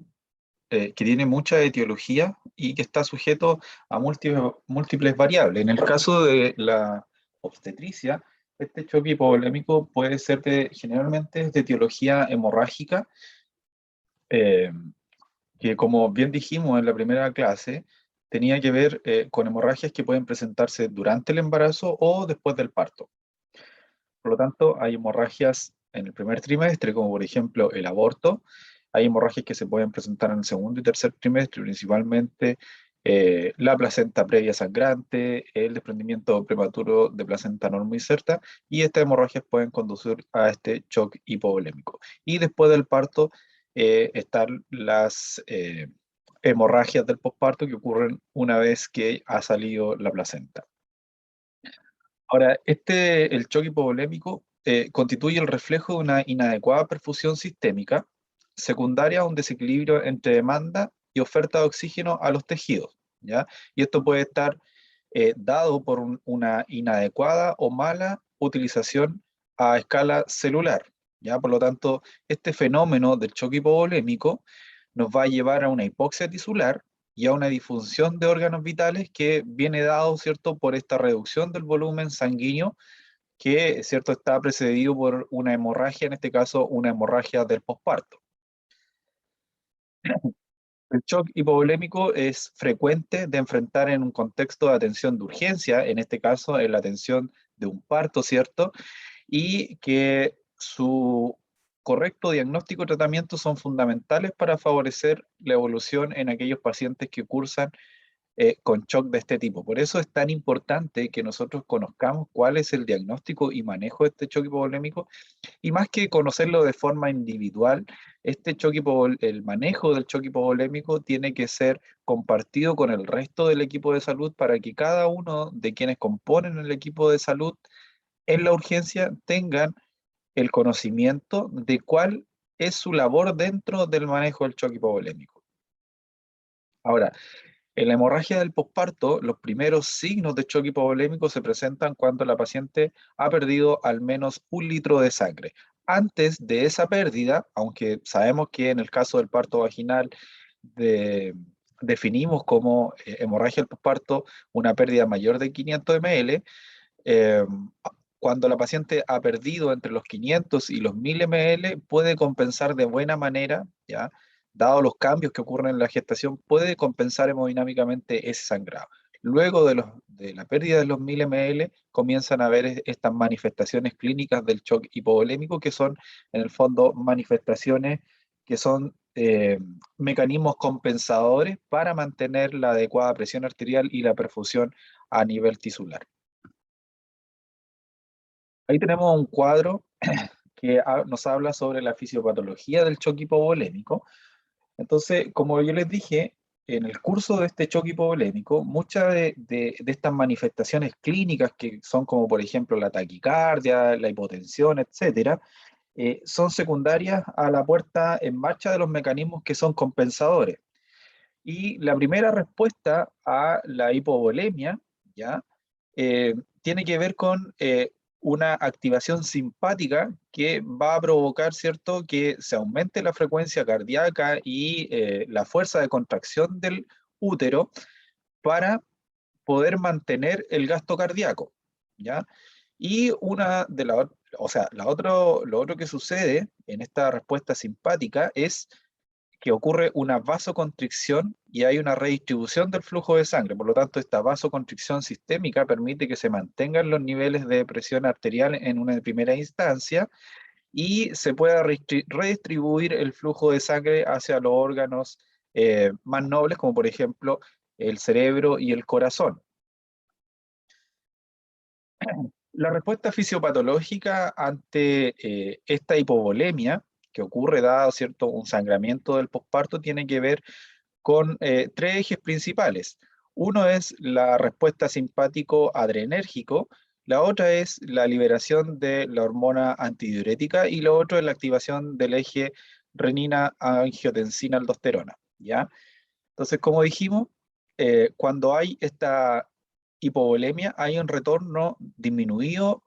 que tiene mucha etiología y que está sujeto a múltiples variables. En el caso de la obstetricia, este choque hipovolémico puede ser generalmente es de etiología hemorrágica, eh, que como bien dijimos en la primera clase, tenía que ver con hemorragias que pueden presentarse durante el embarazo o después del parto. Por lo tanto, hay hemorragias en el primer trimestre, como por ejemplo el aborto. Hay hemorragias que se pueden presentar en el segundo y tercer trimestre, principalmente la placenta previa sangrante, el desprendimiento prematuro de placenta normoinserta, y estas hemorragias pueden conducir a este shock hipovolémico. Y después del parto están las hemorragias del posparto que ocurren una vez que ha salido la placenta. Ahora, el shock hipovolémico constituye el reflejo de una inadecuada perfusión sistémica, secundaria a un desequilibrio entre demanda y oferta de oxígeno a los tejidos, ¿ya? Y esto puede estar dado por una inadecuada o mala utilización a escala celular, ¿ya? Por lo tanto, este fenómeno del shock hipovolémico nos va a llevar a una hipoxia tisular y a una disfunción de órganos vitales que viene dado, ¿cierto?, por esta reducción del volumen sanguíneo que, ¿cierto?, está precedido por una hemorragia, en este caso, una hemorragia del posparto. El shock hipovolémico es frecuente de enfrentar en un contexto de atención de urgencia, en este caso, en la atención de un parto, ¿cierto?, y que su correcto diagnóstico y tratamiento son fundamentales para favorecer la evolución en aquellos pacientes que cursan con shock de este tipo. Por eso es tan importante que nosotros conozcamos cuál es el diagnóstico y manejo de este shock hipovolémico, y más que conocerlo de forma individual, el manejo del shock hipovolémico tiene que ser compartido con el resto del equipo de salud para que cada uno de quienes componen el equipo de salud en la urgencia tengan el conocimiento de cuál es su labor dentro del manejo del choque hipovolémico. Ahora, en la hemorragia del posparto, los primeros signos de choque hipovolémico se presentan cuando la paciente ha perdido al menos 1 litro de sangre. Antes de esa pérdida, aunque sabemos que en el caso del parto vaginal definimos como hemorragia del posparto una pérdida mayor de 500 ml, eh, cuando la paciente ha perdido entre los 500 y los 1000 ml, puede compensar de buena manera, ¿ya? Dado los cambios que ocurren en la gestación, puede compensar hemodinámicamente ese sangrado. Luego de la pérdida de los 1000 ml, comienzan a haber estas manifestaciones clínicas del shock hipovolémico, que son, en el fondo, manifestaciones que son mecanismos compensadores para mantener la adecuada presión arterial y la perfusión a nivel tisular. Ahí tenemos un cuadro que nos habla sobre la fisiopatología del choque hipovolémico. Entonces, como yo les dije, en el curso de este choque hipovolémico, muchas de estas manifestaciones clínicas, que son como por ejemplo la taquicardia, la hipotensión, etcétera, son secundarias a la puesta en marcha de los mecanismos que son compensadores. Y la primera respuesta a la hipovolemia, ¿ya? Tiene que ver con una activación simpática que va a provocar, ¿cierto?, que se aumente la frecuencia cardíaca y la fuerza de contracción del útero para poder mantener el gasto cardíaco, ¿ya? Y lo otro que sucede en esta respuesta simpática es que ocurre una vasoconstricción y hay una redistribución del flujo de sangre. Por lo tanto, esta vasoconstricción sistémica permite que se mantengan los niveles de presión arterial en una primera instancia y se pueda redistribuir el flujo de sangre hacia los órganos más nobles, como por ejemplo el cerebro y el corazón. La respuesta fisiopatológica ante esta hipovolemia que ocurre dado, ¿cierto?, un sangramiento del posparto, tiene que ver con 3 ejes principales. Uno es la respuesta simpático-adrenérgico, la otra es la liberación de la hormona antidiurética y lo otro es la activación del eje renina-angiotensina-aldosterona, ¿ya? Entonces, como dijimos, cuando hay esta hipovolemia, hay un retorno disminuido,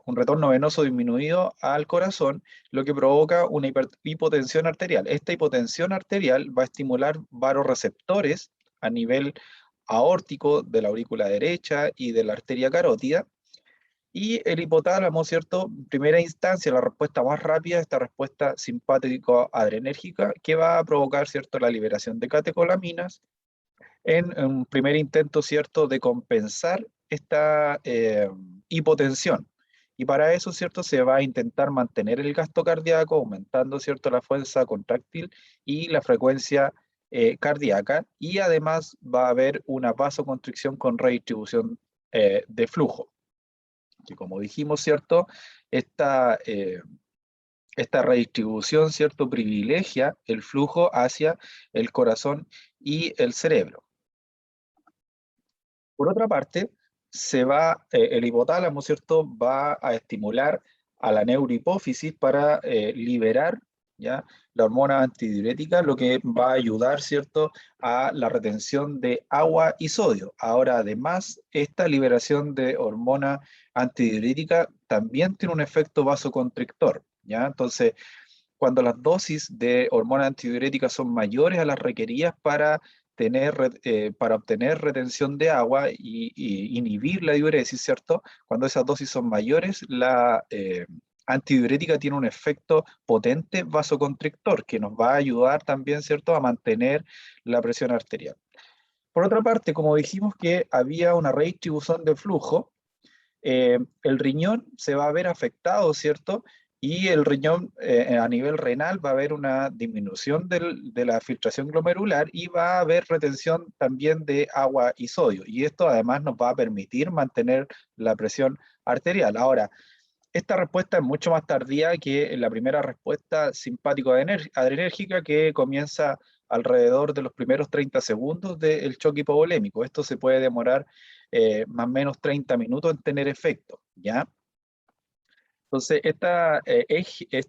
un retorno venoso disminuido al corazón, lo que provoca una hipotensión arterial. Esta hipotensión arterial va a estimular varoreceptores a nivel aórtico de la aurícula derecha y de la arteria carótida, y el hipotálamo, ¿cierto? En primera instancia, la respuesta más rápida, esta respuesta simpático-adrenérgica, que va a provocar, ¿cierto?, la liberación de catecolaminas en un primer intento, ¿cierto?, de compensar esta hipotensión. Y para eso, ¿cierto?, se va a intentar mantener el gasto cardíaco, aumentando, ¿cierto?, la fuerza contráctil y la frecuencia cardíaca, y además va a haber una vasoconstricción con redistribución de flujo, que como dijimos, ¿cierto?, esta redistribución, ¿cierto?, privilegia el flujo hacia el corazón y el cerebro. Por otra parte, el hipotálamo, ¿cierto?, va a estimular a la neurohipófisis para liberar, ¿ya?, la hormona antidiurética, lo que va a ayudar, ¿cierto?, a la retención de agua y sodio. Ahora, además, esta liberación de hormona antidiurética también tiene un efecto vasoconstrictor, ¿ya? Entonces, cuando las dosis de hormona antidiurética son mayores a las requeridas para obtener retención de agua y inhibir la diuresis, ¿cierto? Cuando esas dosis son mayores, la antidiurética tiene un efecto potente vasoconstrictor que nos va a ayudar también, ¿cierto?, a mantener la presión arterial. Por otra parte, como dijimos que había una redistribución de flujo, el riñón se va a ver afectado, ¿cierto? Y el riñón a nivel renal va a haber una disminución de la filtración glomerular y va a haber retención también de agua y sodio. Y esto además nos va a permitir mantener la presión arterial. Ahora, esta respuesta es mucho más tardía que la primera respuesta simpático-adrenérgica, que comienza alrededor de los primeros 30 segundos del choque hipovolémico. Esto se puede demorar más o menos 30 minutos en tener efecto, ¿ya? Entonces, esta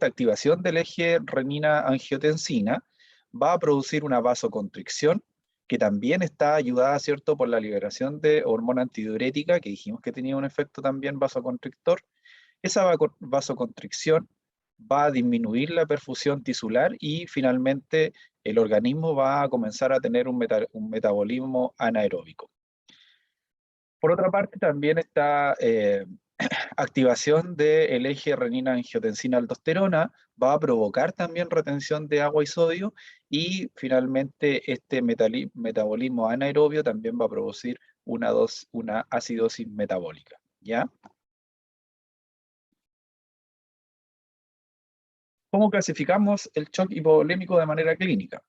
activación del eje renina-angiotensina va a producir una vasoconstricción que también está ayudada, ¿cierto?, por la liberación de hormona antidiurética, que dijimos que tenía un efecto también vasoconstrictor. Esa vasoconstricción va a disminuir la perfusión tisular y finalmente el organismo va a comenzar a tener un metabolismo anaeróbico. Por otra parte, también está activación del eje renina-angiotensina-aldosterona, va a provocar también retención de agua y sodio, y finalmente este metabolismo anaerobio también va a producir una acidosis metabólica, ¿ya? ¿Cómo clasificamos el shock hipovolémico de manera clínica?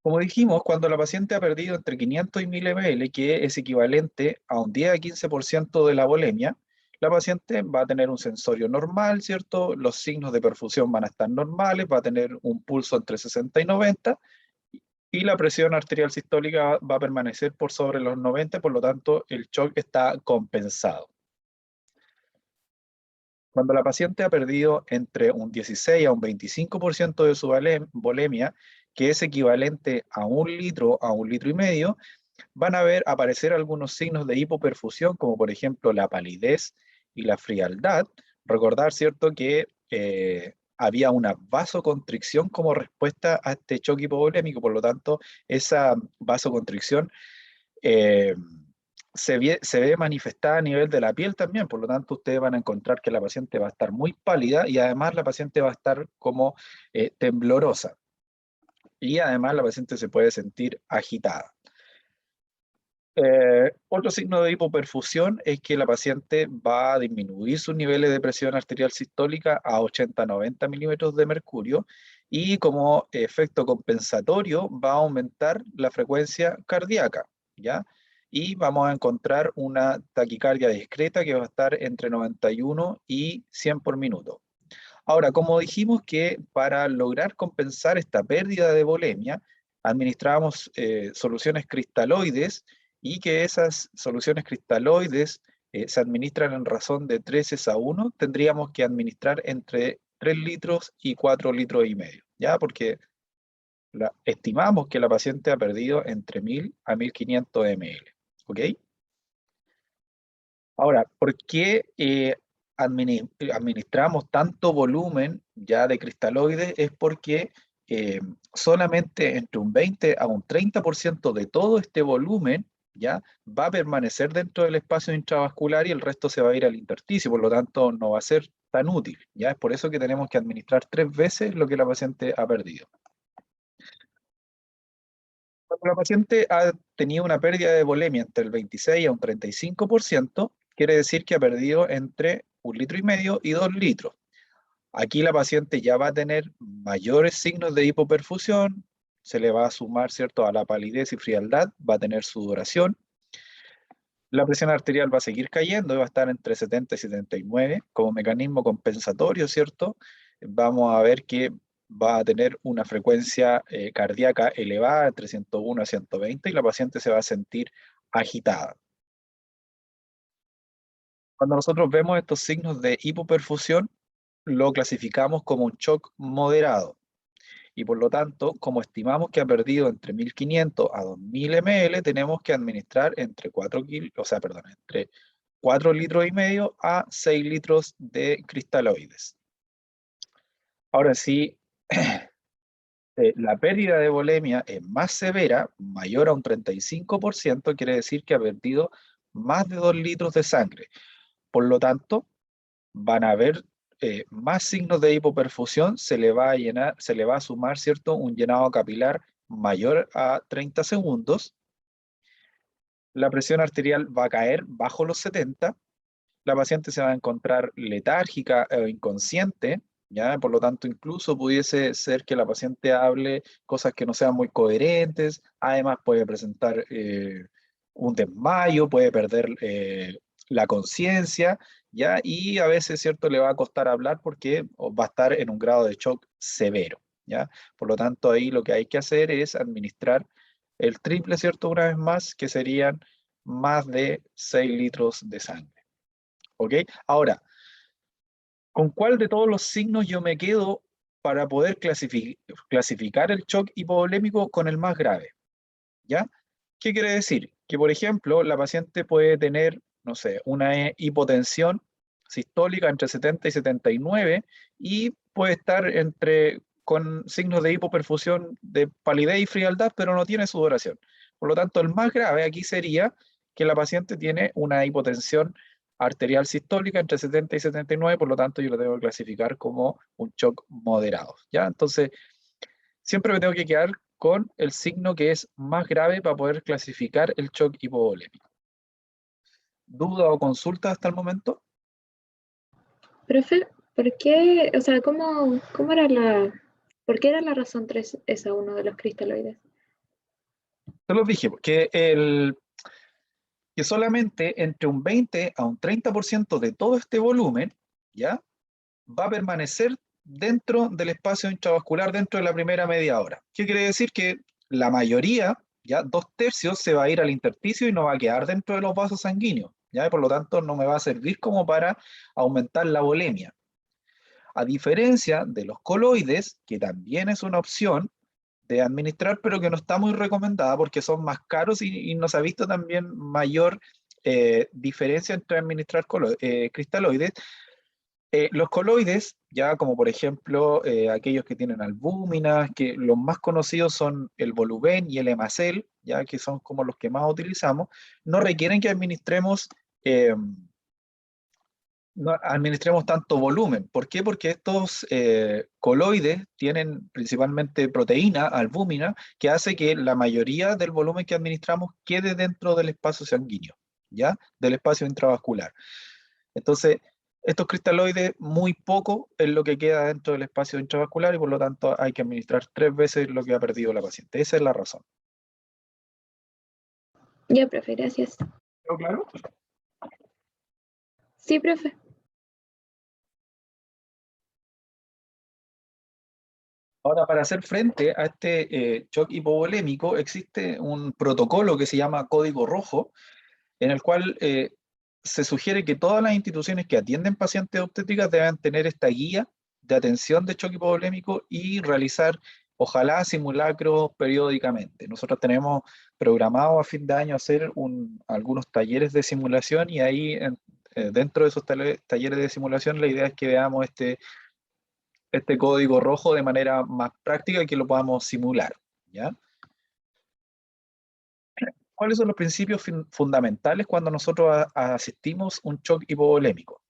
Como dijimos, cuando la paciente ha perdido entre 500 y 1000 ml, que es equivalente a un 10 a 15% de la volemia, la paciente va a tener un sensorio normal, ¿cierto? Los signos de perfusión van a estar normales, va a tener un pulso entre 60 y 90, y la presión arterial sistólica va a permanecer por sobre los 90, por lo tanto el shock está compensado. Cuando la paciente ha perdido entre un 16 a un 25% de su volemia, que es equivalente a 1 litro a 1 litro y medio, van a aparecer algunos signos de hipoperfusión, como por ejemplo la palidez y la frialdad. Recordar, ¿cierto?, que había una vasoconstricción como respuesta a este choque hipovolémico, por lo tanto, esa vasoconstricción eh, se ve manifestada a nivel de la piel también, por lo tanto ustedes van a encontrar que la paciente va a estar muy pálida y además la paciente va a estar como temblorosa, y además la paciente se puede sentir agitada. Otro signo de hipoperfusión es que la paciente va a disminuir sus niveles de presión arterial sistólica a 80-90 milímetros de mercurio, y como efecto compensatorio va a aumentar la frecuencia cardíaca, ¿ya? Y vamos a encontrar una taquicardia discreta que va a estar entre 91 y 100 por minuto. Ahora, como dijimos que para lograr compensar esta pérdida de volemia, administramos soluciones cristaloides, y que esas soluciones cristaloides se administran en razón de 3:1, tendríamos que administrar entre 3 litros y 4 litros y medio, ¿ya? Porque estimamos que la paciente ha perdido entre 1000 a 1500 ml, ¿ok? Ahora, ¿por qué administramos tanto volumen ya de cristaloides? Es porque eh, solamente entre un 20 a un 30% de todo este volumen ya va a permanecer dentro del espacio intravascular, y el resto se va a ir al intersticio, por lo tanto no va a ser tan útil, ¿ya? Es por eso que tenemos que administrar 3 veces lo que la paciente ha perdido. Cuando la paciente ha tenido una pérdida de volemia entre el 26 a un 35%, quiere decir que ha perdido entre 1,5 litros y 2 litros. Aquí la paciente ya va a tener mayores signos de hipoperfusión, se le va a sumar, ¿cierto?, a la palidez y frialdad, va a tener sudoración. La presión arterial va a seguir cayendo, va a estar entre 70 y 79 como mecanismo compensatorio, ¿cierto? Vamos a ver que va a tener una frecuencia cardíaca elevada, entre 101 a 120, y la paciente se va a sentir agitada. Cuando nosotros vemos estos signos de hipoperfusión, lo clasificamos como un shock moderado, y por lo tanto, como estimamos que ha perdido entre 1500 a 2000 ml, tenemos que administrar entre 4 litros y medio a 6 litros de cristaloides. Ahora, si la pérdida de volemia es más severa, mayor a un 35%, quiere decir que ha perdido más de 2 litros de sangre. Por lo tanto, van a haber más signos de hipoperfusión, se le va a sumar, ¿cierto?, un llenado capilar mayor a 30 segundos, la presión arterial va a caer bajo los 70, la paciente se va a encontrar letárgica o inconsciente, ¿ya? Por lo tanto, incluso pudiese ser que la paciente hable cosas que no sean muy coherentes, además puede presentar un desmayo, puede perder la conciencia, ¿ya? Y a veces, ¿cierto?, le va a costar hablar porque va a estar en un grado de shock severo, ¿ya? Por lo tanto, ahí lo que hay que hacer es administrar el triple, ¿cierto?, una vez más, que serían más de 6 litros de sangre. ¿Ok? Ahora, ¿Con cuál de todos los signos yo me quedo para poder clasificar el shock hipovolémico con el más grave? ¿Ya? ¿Qué quiere decir? Que, por ejemplo, la paciente puede tener, no sé, una hipotensión sistólica entre 70 y 79 y puede estar con signos de hipoperfusión de palidez y frialdad, pero no tiene sudoración. Por lo tanto, el más grave aquí sería que la paciente tiene una hipotensión arterial sistólica entre 70 y 79, por lo tanto yo lo tengo que clasificar como un shock moderado, ¿ya? Entonces, siempre me tengo que quedar con el signo que es más grave para poder clasificar el shock hipovolémico. ¿Duda o consulta hasta el momento? Profe, ¿por qué, o sea, cómo era por qué era la razón 3 esa uno de los cristaloides? Te lo dije, que solamente entre un 20 a un 30% de todo este volumen, ¿ya? Va a permanecer dentro del espacio intravascular dentro de la primera media hora. ¿Qué quiere decir? Que la mayoría, ya 2/3, se va a ir al intersticio y no va a quedar dentro de los vasos sanguíneos, ¿ya? Y por lo tanto no me va a servir como para aumentar la volemia. A diferencia de los coloides, que también es una opción de administrar, pero que no está muy recomendada porque son más caros y no se ha visto también mayor diferencia entre administrar cristaloides. Los coloides, ya como por ejemplo aquellos que tienen albúmina, que los más conocidos son el Voluben y el Hemacel, ya que son como los que más utilizamos, no requieren que no administremos tanto volumen. ¿Por qué? Porque estos coloides tienen principalmente proteína, albúmina, que hace que la mayoría del volumen que administramos quede dentro del espacio sanguíneo, ¿ya? Del espacio intravascular. Entonces, estos cristaloides, muy poco es lo que queda dentro del espacio intravascular y por lo tanto hay que administrar 3 veces lo que ha perdido la paciente. Esa es la razón. Ya, profe, gracias. ¿Quedó claro? Sí, profe. Ahora, para hacer frente a este shock hipovolémico, existe un protocolo que se llama Código Rojo, en el cual se sugiere que todas las instituciones que atienden pacientes obstétricas deben tener esta guía de atención de shock hipovolémico y realizar, ojalá, simulacros periódicamente. Nosotros tenemos programado a fin de año hacer algunos talleres de simulación y ahí dentro de esos talleres de simulación la idea es que veamos este código rojo de manera más práctica y que lo podamos simular, ¿ya? ¿Cuáles son los principios fundamentales cuando nosotros asistimos a un shock hipovolémico?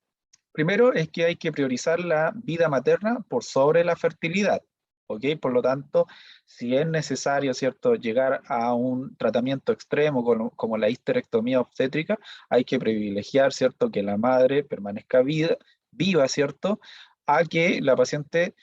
Primero es que hay que priorizar la vida materna por sobre la fertilidad, ¿ok? Por lo tanto, si es necesario, ¿cierto?, llegar a un tratamiento extremo como la histerectomía obstétrica, hay que privilegiar, ¿cierto?, que la madre permanezca viva, ¿cierto?, a que la paciente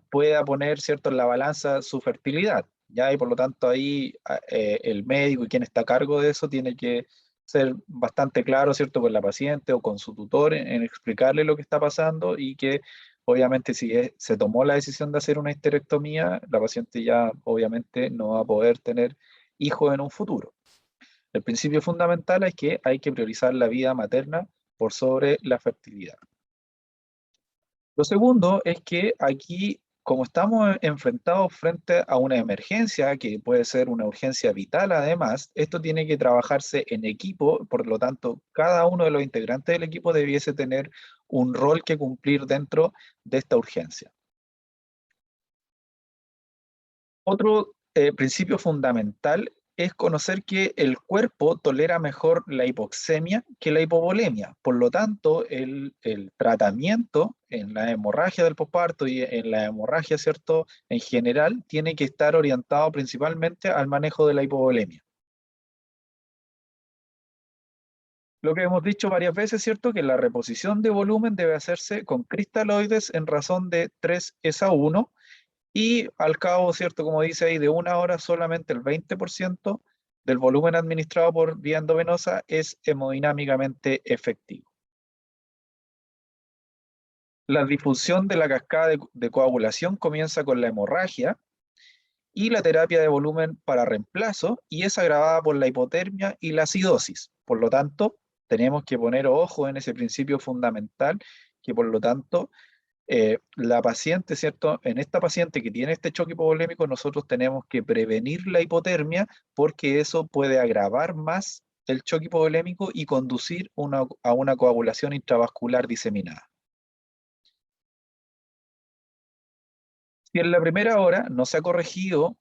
pueda poner, ¿cierto?, en la balanza su fertilidad, ¿ya? Y por lo tanto ahí el médico y quien está a cargo de eso tiene que ser bastante claro, ¿cierto?, con la paciente o con su tutor en explicarle lo que está pasando y que obviamente si se tomó la decisión de hacer una histerectomía, la paciente ya obviamente no va a poder tener hijos en un futuro. El principio fundamental es que hay que priorizar la vida materna por sobre la fertilidad. Lo segundo es que aquí, como estamos enfrentados frente a una emergencia, que puede ser una urgencia vital además, esto tiene que trabajarse en equipo, por lo tanto, cada uno de los integrantes del equipo debiese tener un rol que cumplir dentro de esta urgencia. Otro principio fundamental es conocer que el cuerpo tolera mejor la hipoxemia que la hipovolemia. Por lo tanto, el tratamiento en la hemorragia del posparto y en la hemorragia, ¿cierto?, en general, tiene que estar orientado principalmente al manejo de la hipovolemia. Lo que hemos dicho varias veces, ¿cierto?, que la reposición de volumen debe hacerse con cristaloides en razón de 3:1. Y al cabo, ¿cierto? Como dice ahí, de una hora solamente el 20% del volumen administrado por vía endovenosa es hemodinámicamente efectivo. La difusión de la cascada de coagulación comienza con la hemorragia y la terapia de volumen para reemplazo y es agravada por la hipotermia y la acidosis. Por lo tanto, tenemos que poner ojo en ese principio fundamental que por lo tanto la paciente, ¿cierto? En esta paciente que tiene este choque hipovolémico, nosotros tenemos que prevenir la hipotermia porque eso puede agravar más el choque hipovolémico y conducir a una coagulación intravascular diseminada. Si en la primera hora no se ha corregido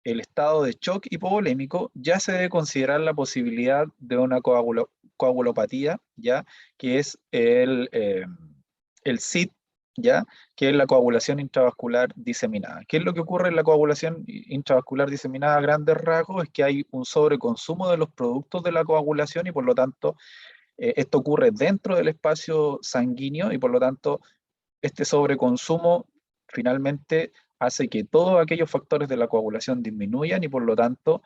el estado de shock hipovolémico, ya se debe considerar la posibilidad de una coagulopatía, ¿ya? Que es el SID, ¿ya? Que es la coagulación intravascular diseminada. ¿Qué es lo que ocurre en la coagulación intravascular diseminada a grandes rasgos? Es que hay un sobreconsumo de los productos de la coagulación y por lo tanto esto ocurre dentro del espacio sanguíneo y por lo tanto este sobreconsumo finalmente hace que todos aquellos factores de la coagulación disminuyan y por lo tanto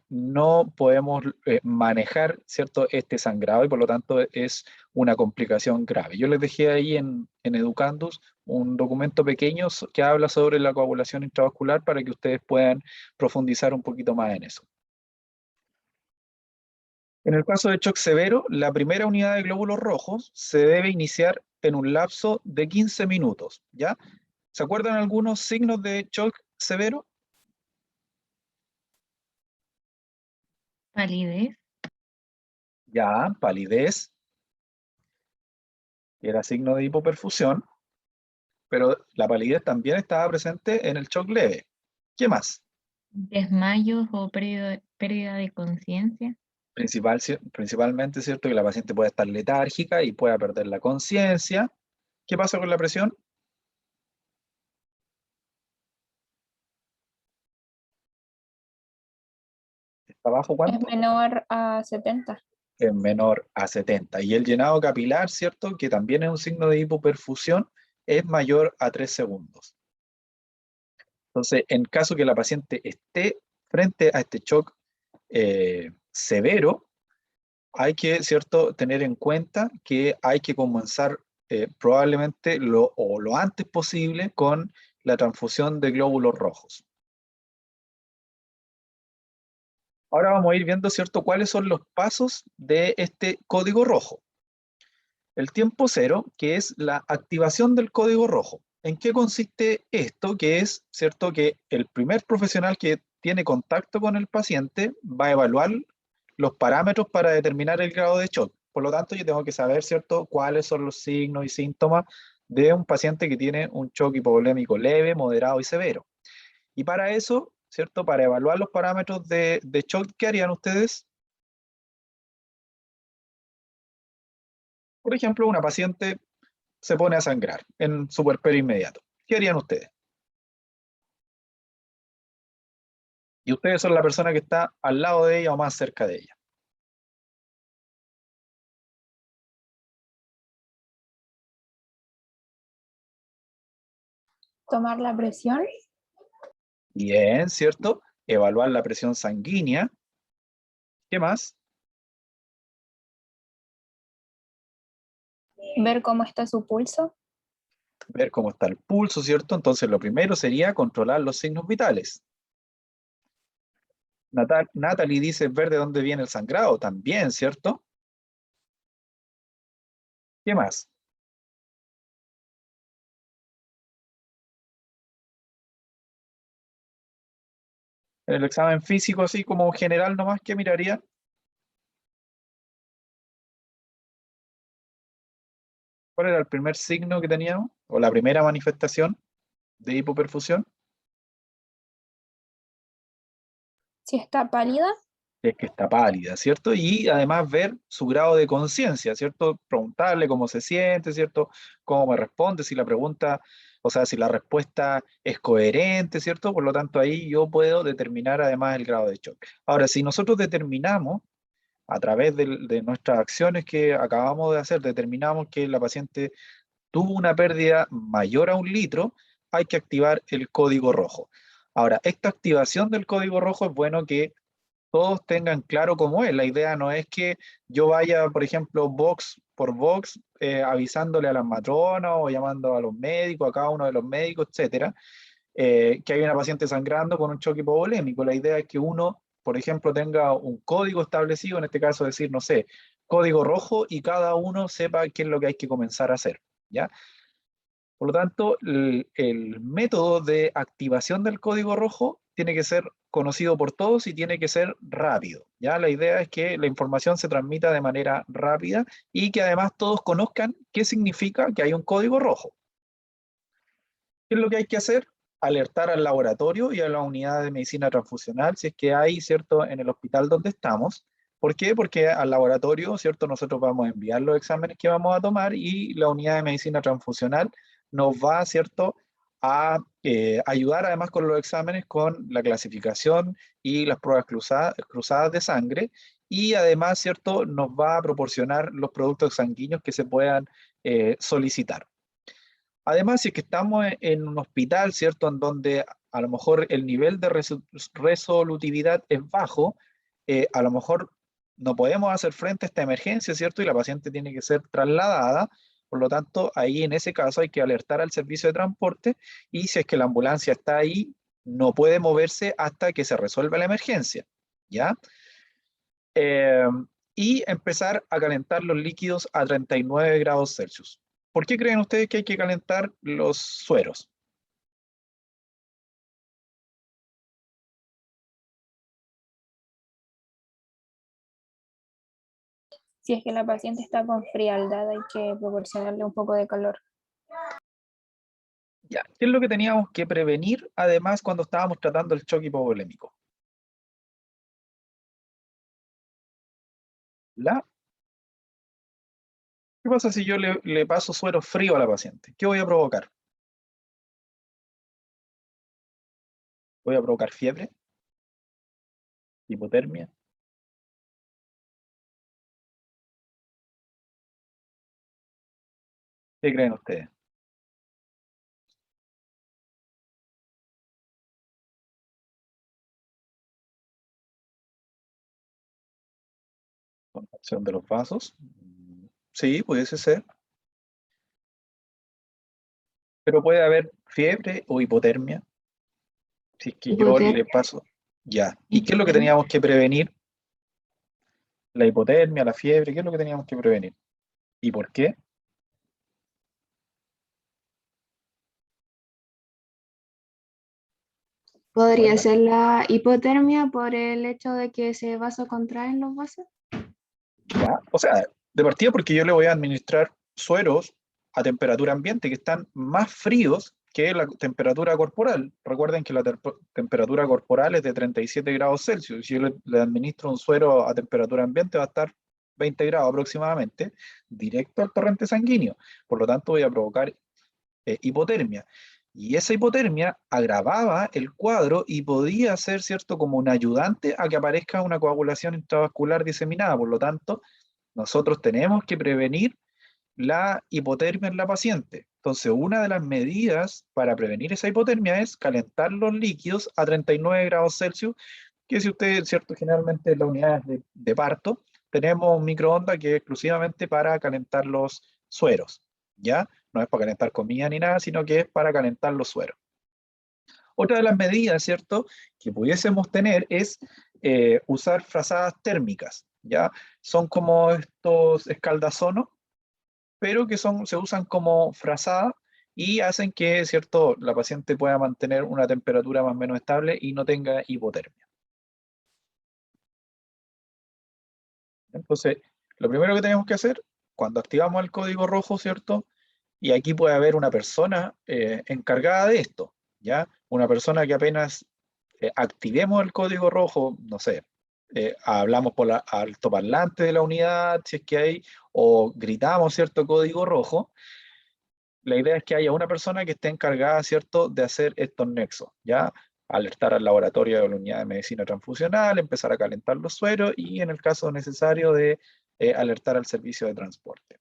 no podemos manejar, ¿cierto?, este sangrado y por lo tanto es una complicación grave. Yo les dejé ahí en Educandus un documento pequeño que habla sobre la coagulación intravascular para que ustedes puedan profundizar un poquito más en eso. En el caso de shock severo, la primera unidad de glóbulos rojos se debe iniciar en un lapso de 15 minutos, ¿ya? ¿Se acuerdan algunos signos de shock severo? Palidez. Ya, palidez, que era signo de hipoperfusión, pero la palidez también estaba presente en el shock leve. ¿Qué más? Desmayos o pérdida de conciencia. Principalmente, ¿cierto? Que la paciente puede estar letárgica y pueda perder la conciencia. ¿Qué pasa con la presión? ¿Está bajo Es cuánto? menor a 70. Es menor a 70. Y el llenado capilar, ¿cierto? Que también es un signo de hipoperfusión, es mayor a 3 segundos. Entonces, en caso que la paciente esté frente a este shock severo, hay que, ¿cierto?, tener en cuenta que hay que comenzar probablemente lo antes posible con la transfusión de glóbulos rojos. Ahora vamos a ir viendo, ¿cierto?, cuáles son los pasos de este código rojo. El tiempo cero, que es la activación del código rojo. ¿En qué consiste esto? Que es, ¿cierto?, que el primer profesional que tiene contacto con el paciente va a evaluar los parámetros para determinar el grado de shock. Por lo tanto, yo tengo que saber, ¿cierto?, cuáles son los signos y síntomas de un paciente que tiene un shock hipovolémico leve, moderado y severo. Y para eso, ¿cierto?, para evaluar los parámetros de shock, ¿qué harían ustedes? Por ejemplo, una paciente se pone a sangrar en su puerperio inmediato. ¿Qué harían ustedes? Y ustedes son la persona que está al lado de ella o más cerca de ella. Tomar la presión. Bien, ¿cierto? Evaluar la presión sanguínea. ¿Qué más? Ver cómo está su pulso. Ver cómo está el pulso, ¿cierto? Entonces lo primero sería controlar los signos vitales. Natalie dice ver de dónde viene el sangrado, también, ¿cierto? ¿Qué más? En el examen físico, así como general nomás, ¿qué miraría? ¿Cuál era el primer signo que teníamos? ¿O la primera manifestación de hipoperfusión? Si está pálida. Es que está pálida, ¿cierto? Y además ver su grado de conciencia, ¿cierto? Preguntarle cómo se siente, ¿cierto? Cómo me responde, si la pregunta, o sea, si la respuesta es coherente, ¿cierto? Por lo tanto, ahí yo puedo determinar además el grado de shock. Ahora, si nosotros determinamos, a través de nuestras acciones que acabamos de hacer, determinamos que la paciente tuvo una pérdida mayor a 1 litro, hay que activar el código rojo. Ahora, esta activación del código rojo es bueno que todos tengan claro cómo es. La idea no es que yo vaya, por ejemplo, box por box, avisándole a las matronas o llamando a los médicos, a cada uno de los médicos, etcétera, que hay una paciente sangrando con un choque hipovolémico. La idea es que uno, por ejemplo, tenga un código establecido, en este caso decir, no sé, código rojo y cada uno sepa qué es lo que hay que comenzar a hacer, ¿ya? Por lo tanto, el método de activación del código rojo tiene que ser conocido por todos y tiene que ser rápido, ¿ya? La idea es que la información se transmita de manera rápida y que además todos conozcan qué significa que hay un código rojo. ¿Qué es lo que hay que hacer? Alertar al laboratorio y a la unidad de medicina transfusional si es que hay, ¿cierto?, en el hospital donde estamos. ¿Por qué? Porque al laboratorio, ¿cierto?, nosotros vamos a enviar los exámenes que vamos a tomar y la unidad de medicina transfusional nos va, ¿cierto?, a ayudar además con los exámenes, con la clasificación y las pruebas cruzadas de sangre, y además, ¿cierto?, nos va a proporcionar los productos sanguíneos que se puedan solicitar. Además, si es que estamos en un hospital, ¿cierto?, en donde a lo mejor el nivel de resolutividad es bajo, a lo mejor no podemos hacer frente a esta emergencia, ¿cierto? Y la paciente tiene que ser trasladada. Por lo tanto, ahí en ese caso hay que alertar al servicio de transporte, y si es que la ambulancia está ahí, no puede moverse hasta que se resuelva la emergencia, ¿ya? Eh, y empezar a calentar los líquidos a 39 grados Celsius. ¿Por qué creen ustedes que hay que calentar los sueros? Si es que la paciente está con frialdad, hay que proporcionarle un poco de calor. Ya, ¿qué es lo que teníamos que prevenir además cuando estábamos tratando el choque hipovolémico? ¿Qué pasa si yo le paso suero frío a la paciente? ¿Qué voy a provocar? ¿Voy a provocar fiebre? ¿Hipotermia? ¿Qué creen ustedes? ¿Contracción de los vasos? Sí, pudiese ser. Pero puede haber fiebre o hipotermia. Si es que yo le paso. Ya. ¿Y qué es lo que teníamos que prevenir? La hipotermia, la fiebre, ¿qué es lo que teníamos que prevenir? ¿Y por qué? ¿Podría Bueno, ser la hipotermia por el hecho de que se vasocontraen los vasos? ya. O sea, de partida porque yo le voy a administrar sueros a temperatura ambiente que están más fríos que la temperatura corporal. Recuerden que la temperatura corporal es de 37 grados Celsius. Si yo le administro un suero a temperatura ambiente, va a estar 20 grados aproximadamente, directo al torrente sanguíneo. Por lo tanto, voy a provocar hipotermia. Y esa hipotermia agravaba el cuadro y podía ser, ¿cierto?, como un ayudante a que aparezca una coagulación intravascular diseminada. Por lo tanto, nosotros tenemos que prevenir la hipotermia en la paciente. Entonces, una de las medidas para prevenir esa hipotermia es calentar los líquidos a 39 grados Celsius, que si ustedes, ¿cierto?, generalmente en las unidades de parto, tenemos un microondas que es exclusivamente para calentar los sueros, ¿ya? No es para calentar comida ni nada, sino que es para calentar los sueros. Otra de las medidas, ¿cierto?, que pudiésemos tener es usar frazadas térmicas, ¿ya? Son como estos escaldazonos, pero que se usan como frazada y hacen que, ¿cierto?, la paciente pueda mantener una temperatura más o menos estable y no tenga hipotermia. Entonces, lo primero que tenemos que hacer cuando activamos el código rojo, ¿cierto? Y aquí puede haber una persona encargada de esto, ¿ya? Una persona que apenas activemos el código rojo, no sé, hablamos por altoparlante de la unidad, si es que hay, o gritamos cierto código rojo. La idea es que haya una persona que esté encargada, ¿cierto?, de hacer estos nexos, ¿ya? Alertar al laboratorio de la unidad de medicina transfusional, empezar a calentar los sueros y, en el caso necesario, de alertar al servicio de transporte.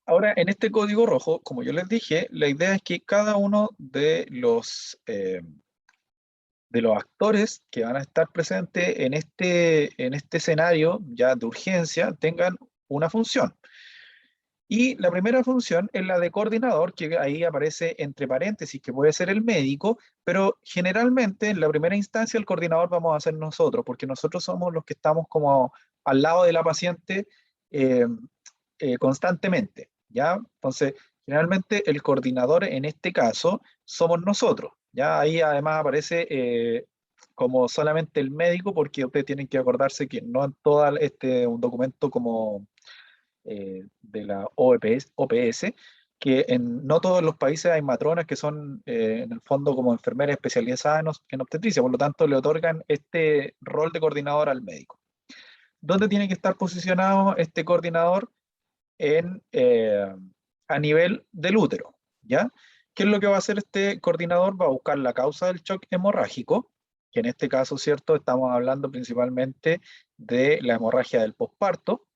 Ahora, en este código rojo, como yo les dije, la idea es que cada uno de los actores que van a estar presentes en este escenario ya de urgencia tengan una función. Y la primera función es la de coordinador, que ahí aparece entre paréntesis, que puede ser el médico, pero generalmente en la primera instancia el coordinador vamos a ser nosotros, porque nosotros somos los que estamos como al lado de la paciente constantemente, ¿ya? Entonces, generalmente el coordinador en este caso somos nosotros, ¿ya? Ahí además aparece como solamente el médico, porque ustedes tienen que acordarse que no en todo un documento como de la OPS, que no todos los países hay matronas que son en el fondo como enfermeras especializadas en obstetricia, por lo tanto le otorgan este rol de coordinador al médico. ¿Dónde tiene que estar posicionado este coordinador? A nivel del útero, ¿ya? ¿Qué es lo que va a hacer este coordinador? Va a buscar la causa del shock hemorrágico, que en este caso, ¿cierto? Estamos hablando principalmente de la hemorragia del posparto,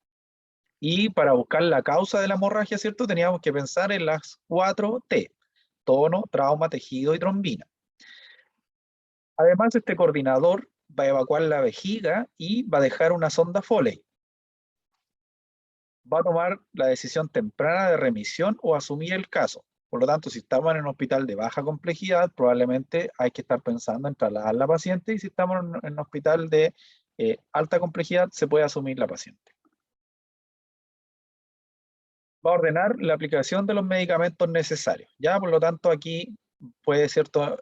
y para buscar la causa de la hemorragia, ¿cierto? Teníamos que pensar en las 4 T: tono, trauma, tejido y trombina. Además, este coordinador va a evacuar la vejiga y va a dejar una sonda Foley. Va a tomar la decisión temprana de remisión o asumir el caso. Por lo tanto, si estamos en un hospital de baja complejidad, probablemente hay que estar pensando en trasladar a la paciente, y si estamos en un hospital de alta complejidad, se puede asumir la paciente. Va a ordenar la aplicación de los medicamentos necesarios. Ya, por lo tanto, aquí puede, ¿cierto?,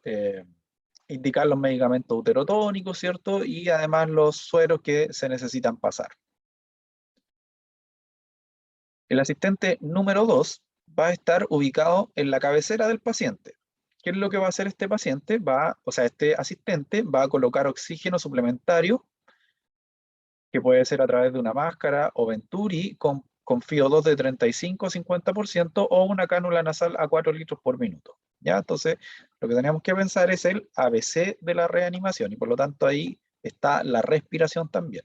indicar los medicamentos uterotónicos, ¿cierto?, y además los sueros que se necesitan pasar. El asistente número 2 va a estar ubicado en la cabecera del paciente. ¿Qué es lo que va a hacer este paciente? Este asistente va a colocar oxígeno suplementario, que puede ser a través de una máscara o Venturi con FiO2 de 35 a 50%, o una cánula nasal a 4 litros por minuto. ¿Ya? Entonces, lo que tenemos que pensar es el ABC de la reanimación, y por lo tanto ahí está la respiración también.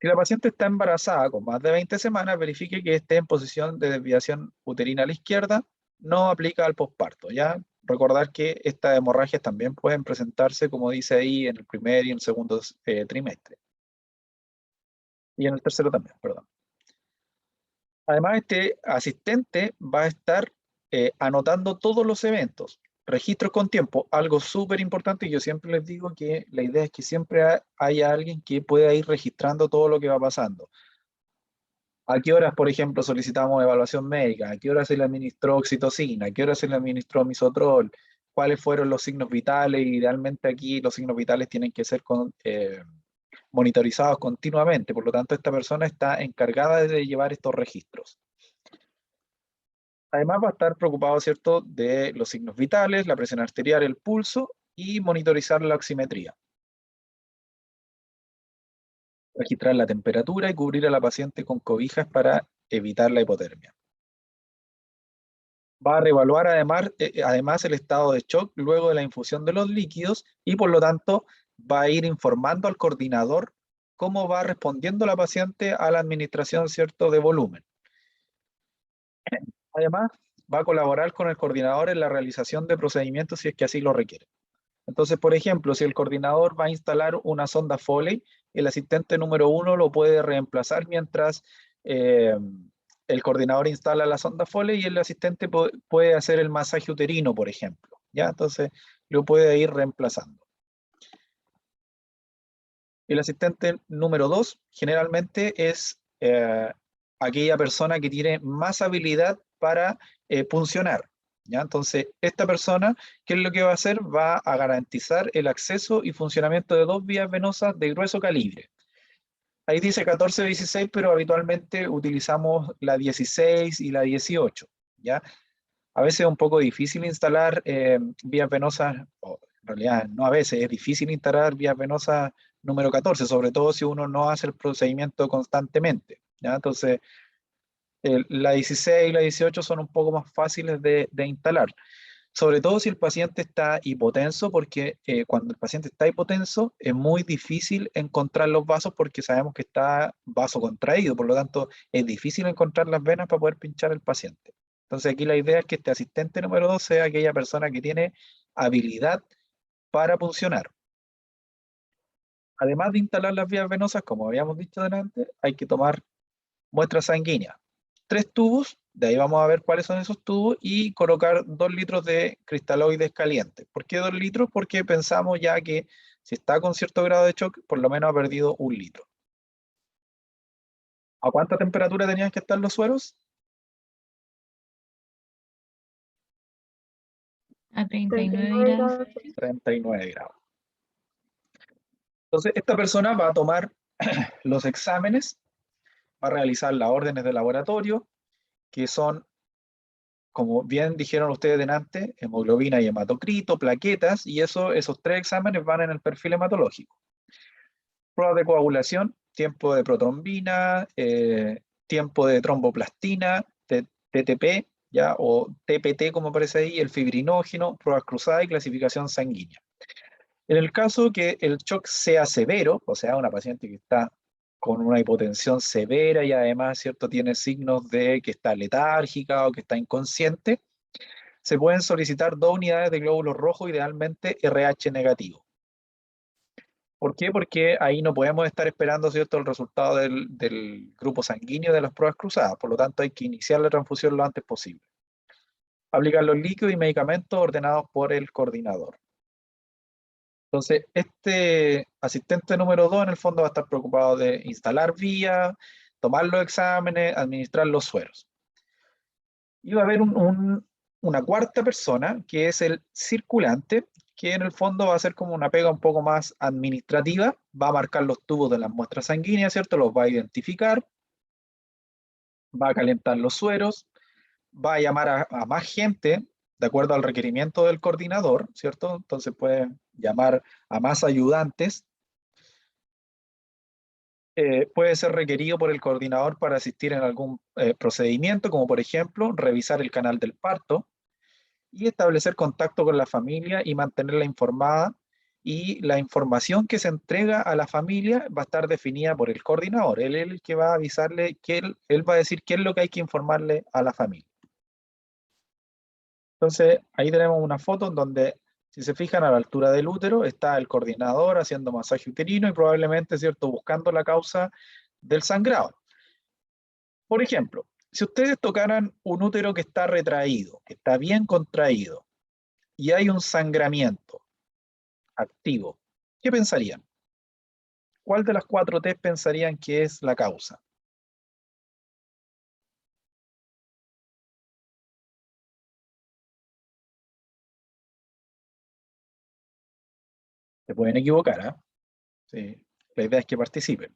Si la paciente está embarazada con más de 20 semanas, verifique que esté en posición de desviación uterina a la izquierda. No aplica al posparto, ¿ya? Recordar que estas hemorragias también pueden presentarse, como dice ahí, en el primer y en el segundo trimestre. Y en el tercero también, perdón. Además, este asistente va a estar anotando todos los eventos, registros con tiempo, algo súper importante. Yo siempre les digo que la idea es que siempre haya alguien que pueda ir registrando todo lo que va pasando. ¿A qué horas, por ejemplo, solicitamos evaluación médica? ¿A qué horas se le administró oxitocina? ¿A qué horas se le administró misoprostol? ¿Cuáles fueron los signos vitales? Idealmente aquí los signos vitales tienen que ser monitorizados continuamente. Por lo tanto, esta persona está encargada de llevar estos registros. Además va a estar preocupado, ¿cierto?, de los signos vitales, la presión arterial, el pulso, y monitorizar la oximetría. Registrar la temperatura y cubrir a la paciente con cobijas para evitar la hipotermia. Va a reevaluar además el estado de shock luego de la infusión de los líquidos, y por lo tanto va a ir informando al coordinador cómo va respondiendo la paciente a la administración, ¿cierto?, de volumen. Además, va a colaborar con el coordinador en la realización de procedimientos si es que así lo requiere. Entonces, por ejemplo, si el coordinador va a instalar una sonda Foley, el asistente número 1 lo puede reemplazar mientras el coordinador instala la sonda Foley, y el asistente puede hacer el masaje uterino, por ejemplo. ¿Ya? Entonces, lo puede ir reemplazando. El asistente número 2 generalmente es aquella persona que tiene más habilidad para puncionar. ¿Ya? Entonces, esta persona, ¿qué es lo que va a hacer? Va a garantizar el acceso y funcionamiento de 2 vías venosas de grueso calibre. Ahí dice 14-16, pero habitualmente utilizamos la 16 y la 18. ¿Ya? A veces es un poco difícil instalar vías venosas, o en realidad no a veces, es difícil instalar vías venosas número 14, sobre todo si uno no hace el procedimiento constantemente. ¿Ya? Entonces, la 16 y la 18 son un poco más fáciles de instalar, sobre todo si el paciente está hipotenso, porque cuando el paciente está hipotenso es muy difícil encontrar los vasos, porque sabemos que está vasocontraído, por lo tanto es difícil encontrar las venas para poder pinchar al paciente. Entonces aquí la idea es que este asistente número 2 sea aquella persona que tiene habilidad para puncionar. Además de instalar las vías venosas, como habíamos dicho delante, hay que tomar muestras sanguíneas. 3 tubos, de ahí vamos a ver cuáles son esos tubos, y colocar 2 litros de cristaloides calientes. ¿Por qué 2 litros? Porque pensamos ya que si está con cierto grado de shock, por lo menos ha perdido 1 litro. ¿A cuánta temperatura tenían que estar los sueros? A 39 39 grados. grados. 39 grados. Entonces, esta persona va a tomar los exámenes, va a realizar las órdenes de laboratorio, que son, como bien dijeron ustedes delante, hemoglobina y hematocrito, plaquetas, y esos tres exámenes van en el perfil hematológico. Pruebas de coagulación, tiempo de protrombina, tiempo de tromboplastina, TTP, ¿ya? O TPT, como aparece ahí, el fibrinógeno, pruebas cruzadas y clasificación sanguínea. En el caso que el shock sea severo, o sea, una paciente que está con una hipotensión severa y además, ¿cierto?, tiene signos de que está letárgica o que está inconsciente, se pueden solicitar 2 unidades de glóbulos rojos, idealmente RH negativo. ¿Por qué? Porque ahí no podemos estar esperando, ¿cierto?, el resultado del grupo sanguíneo de las pruebas cruzadas, por lo tanto hay que iniciar la transfusión lo antes posible. Aplicar los líquidos y medicamentos ordenados por el coordinador. Entonces, este asistente número 2 en el fondo va a estar preocupado de instalar vías, tomar los exámenes, administrar los sueros. Y va a haber una cuarta persona, que es el circulante, que en el fondo va a ser como una pega un poco más administrativa, va a marcar los tubos de las muestras sanguíneas, ¿cierto? Los va a identificar, va a calentar los sueros, va a llamar a más gente de acuerdo al requerimiento del coordinador, ¿cierto? Entonces puede llamar a más ayudantes. Puede ser requerido por el coordinador para asistir en algún procedimiento, como por ejemplo revisar el canal del parto y establecer contacto con la familia y mantenerla informada. Y la información que se entrega a la familia va a estar definida por el coordinador. Él es el que va a avisarle, que él va a decir qué es lo que hay que informarle a la familia. Entonces, ahí tenemos una foto en donde, si se fijan, a la altura del útero está el coordinador haciendo masaje uterino y probablemente, ¿cierto?, buscando la causa del sangrado. Por ejemplo, si ustedes tocaran un útero que está retraído, que está bien contraído, y hay un sangramiento activo, ¿qué pensarían? ¿Cuál de las 4 T pensarían que es la causa? Se pueden equivocar, ¿ah? Sí. La idea es que participen.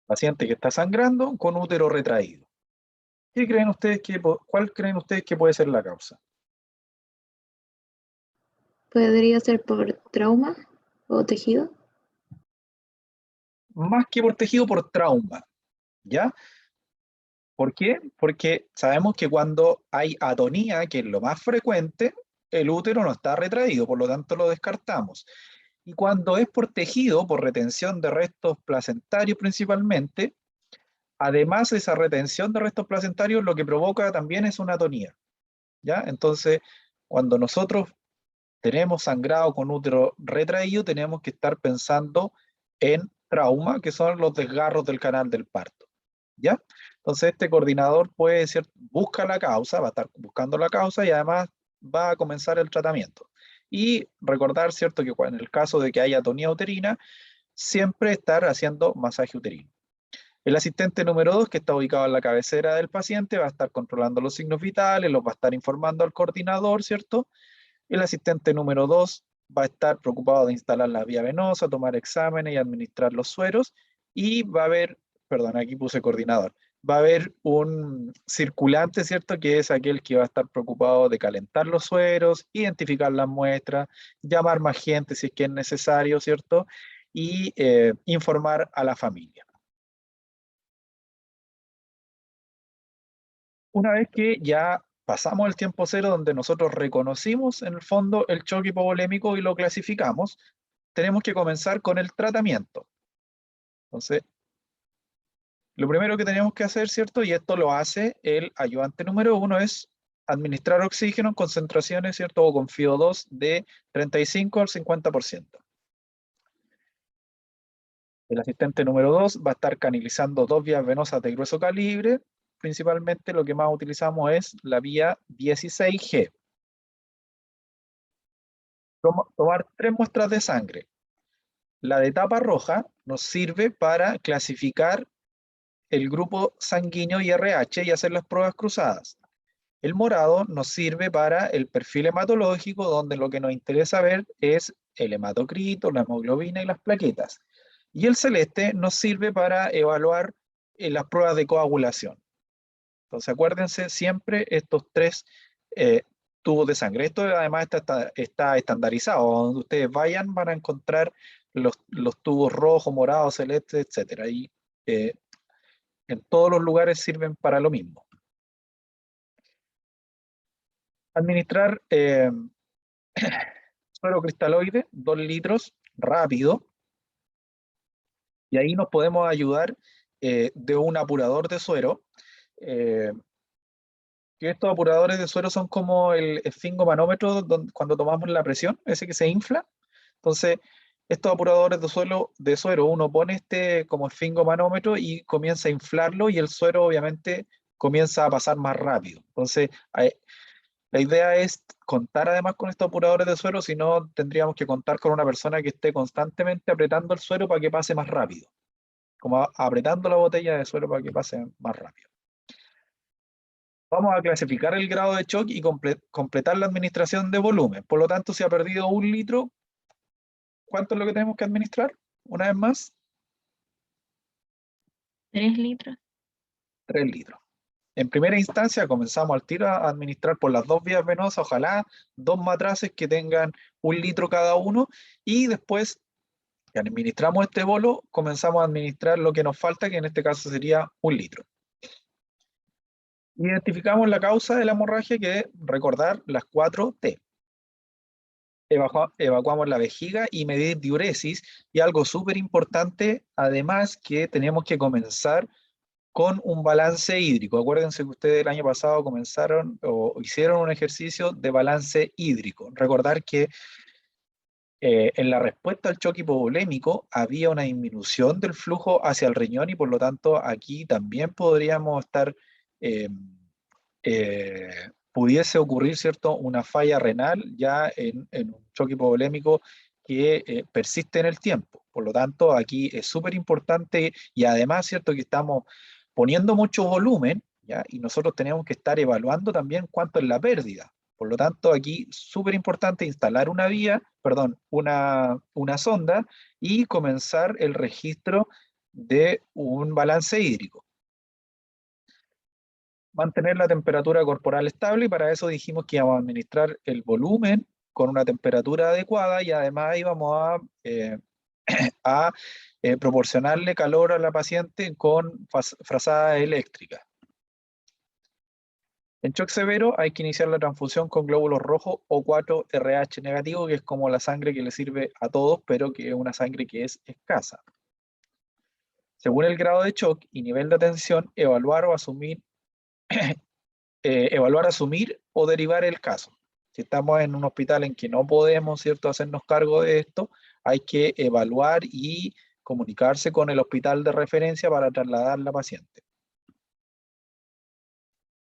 Paciente que está sangrando con útero retraído. ¿Qué creen ustedes cuál creen ustedes que puede ser la causa? ¿Podría ser por trauma o tejido? Más que por tejido, por trauma, ¿ya? ¿Por qué? Porque sabemos que cuando hay atonía, que es lo más frecuente, el útero no está retraído, por lo tanto lo descartamos. Y cuando es por tejido, por retención de restos placentarios principalmente, además esa retención de restos placentarios lo que provoca también es una atonía, ¿ya? Entonces, cuando nosotros tenemos sangrado con útero retraído, tenemos que estar pensando en trauma, que son los desgarros del canal del parto, ¿ya? Entonces este coordinador puede ser, busca la causa, va a estar buscando la causa y además va a comenzar el tratamiento. Y recordar, ¿cierto?, que en el caso de que haya atonía uterina, siempre estar haciendo masaje uterino. El asistente número 2, que está ubicado en la cabecera del paciente, va a estar controlando los signos vitales, los va a estar informando al coordinador, ¿cierto? El asistente número 2 va a estar preocupado de instalar la vía venosa, tomar exámenes y administrar los sueros. Y va a haber, perdón, aquí puse coordinador, va a haber un circulante, ¿cierto?, que es aquel que va a estar preocupado de calentar los sueros, identificar las muestras, llamar más gente si es que es necesario, ¿cierto? Y informar a la familia. Una vez que ya pasamos el tiempo cero, donde nosotros reconocimos en el fondo el choque hipovolémico y lo clasificamos, tenemos que comenzar con el tratamiento. Entonces, lo primero que tenemos que hacer, ¿cierto? Y esto lo hace el ayudante número 1, es administrar oxígeno en concentraciones, ¿cierto? O con FiO2 de 35 al 50%. El asistente número 2 va a estar canalizando 2 vías venosas de grueso calibre. Principalmente lo que más utilizamos es la vía 16G. Tomar 3 muestras de sangre. La de tapa roja nos sirve para clasificar el grupo sanguíneo y RH y hacer las pruebas cruzadas. El morado nos sirve para el perfil hematológico, donde lo que nos interesa ver es el hematocrito, la hemoglobina y las plaquetas. Y el celeste nos sirve para evaluar las pruebas de coagulación. Entonces acuérdense siempre estos 3 tubos de sangre. Esto además está estandarizado. Donde ustedes vayan van a encontrar los tubos rojos, morados, celestes, etc. Y en todos los lugares sirven para lo mismo. Administrar suero cristaloide, 2 litros, rápido. Y ahí nos podemos ayudar de un apurador de suero. Que estos apuradores de suero son como el esfingomanómetro cuando tomamos la presión, ese que se infla. Entonces, estos apuradores de suero, uno pone este como esfingomanómetro y comienza a inflarlo y el suero obviamente comienza a pasar más rápido. Entonces, la idea es contar además con estos apuradores de suero, si no tendríamos que contar con una persona que esté constantemente apretando el suero para que pase más rápido, como apretando la botella de suero para que pase más rápido. Vamos a clasificar el grado de shock y completar la administración de volumen. Por lo tanto, si ha perdido 1 litro, ¿cuánto es lo que tenemos que administrar? Una vez más, 3 litros. 3 litros. En primera instancia, comenzamos al tiro a administrar por las 2 vías venosas, ojalá 2 matraces que tengan 1 litro cada uno, y después que administramos este bolo, comenzamos a administrar lo que nos falta, que en este caso sería 1 litro. Identificamos la causa de la hemorragia, que es recordar las 4 T. Evacuamos la vejiga y medir diuresis, y algo súper importante, además, que tenemos que comenzar con un balance hídrico. Acuérdense que ustedes el año pasado comenzaron o hicieron un ejercicio de balance hídrico. Recordar que en la respuesta al choque hipovolémico había una disminución del flujo hacia el riñón y por lo tanto aquí también podríamos estar, pudiese ocurrir, ¿cierto?, una falla renal ya en un choque hipovolémico que persiste en el tiempo. Por lo tanto, aquí es súper importante y además, ¿cierto?, que estamos poniendo mucho volumen, ¿ya? Y nosotros tenemos que estar evaluando también cuánto es la pérdida. Por lo tanto, aquí súper importante instalar una sonda y comenzar el registro de un balance hídrico. Mantener la temperatura corporal estable, y para eso dijimos que íbamos a administrar el volumen con una temperatura adecuada y además íbamos a proporcionarle calor a la paciente con frazada eléctrica. En shock severo hay que iniciar la transfusión con glóbulos rojos o 4RH negativo, que es como la sangre que le sirve a todos, pero que es una sangre que es escasa. Según el grado de shock y nivel de atención, evaluar, asumir o derivar el caso. Si estamos en un hospital en que no podemos, ¿cierto?, hacernos cargo de esto, hay que evaluar y comunicarse con el hospital de referencia para trasladar a la paciente.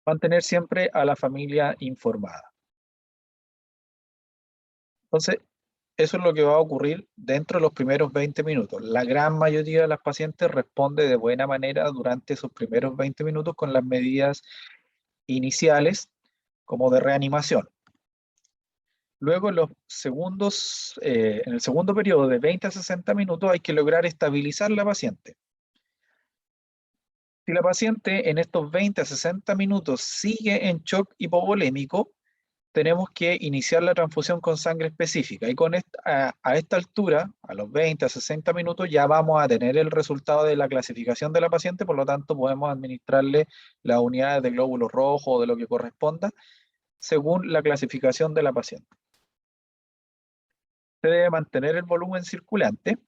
Mantener siempre a la familia informada. Entonces, eso es lo que va a ocurrir dentro de los primeros 20 minutos. La gran mayoría de las pacientes responde de buena manera durante esos primeros 20 minutos con las medidas iniciales como de reanimación. Luego, en el segundo periodo de 20 a 60 minutos hay que lograr estabilizar la paciente. Si la paciente en estos 20 a 60 minutos sigue en shock hipovolémico, tenemos que iniciar la transfusión con sangre específica. Y a esta altura, a los 20 a 60 minutos, ya vamos a tener el resultado de la clasificación de la paciente, por lo tanto podemos administrarle las unidades de glóbulos rojos o de lo que corresponda, según la clasificación de la paciente. Se debe mantener el volumen circulante.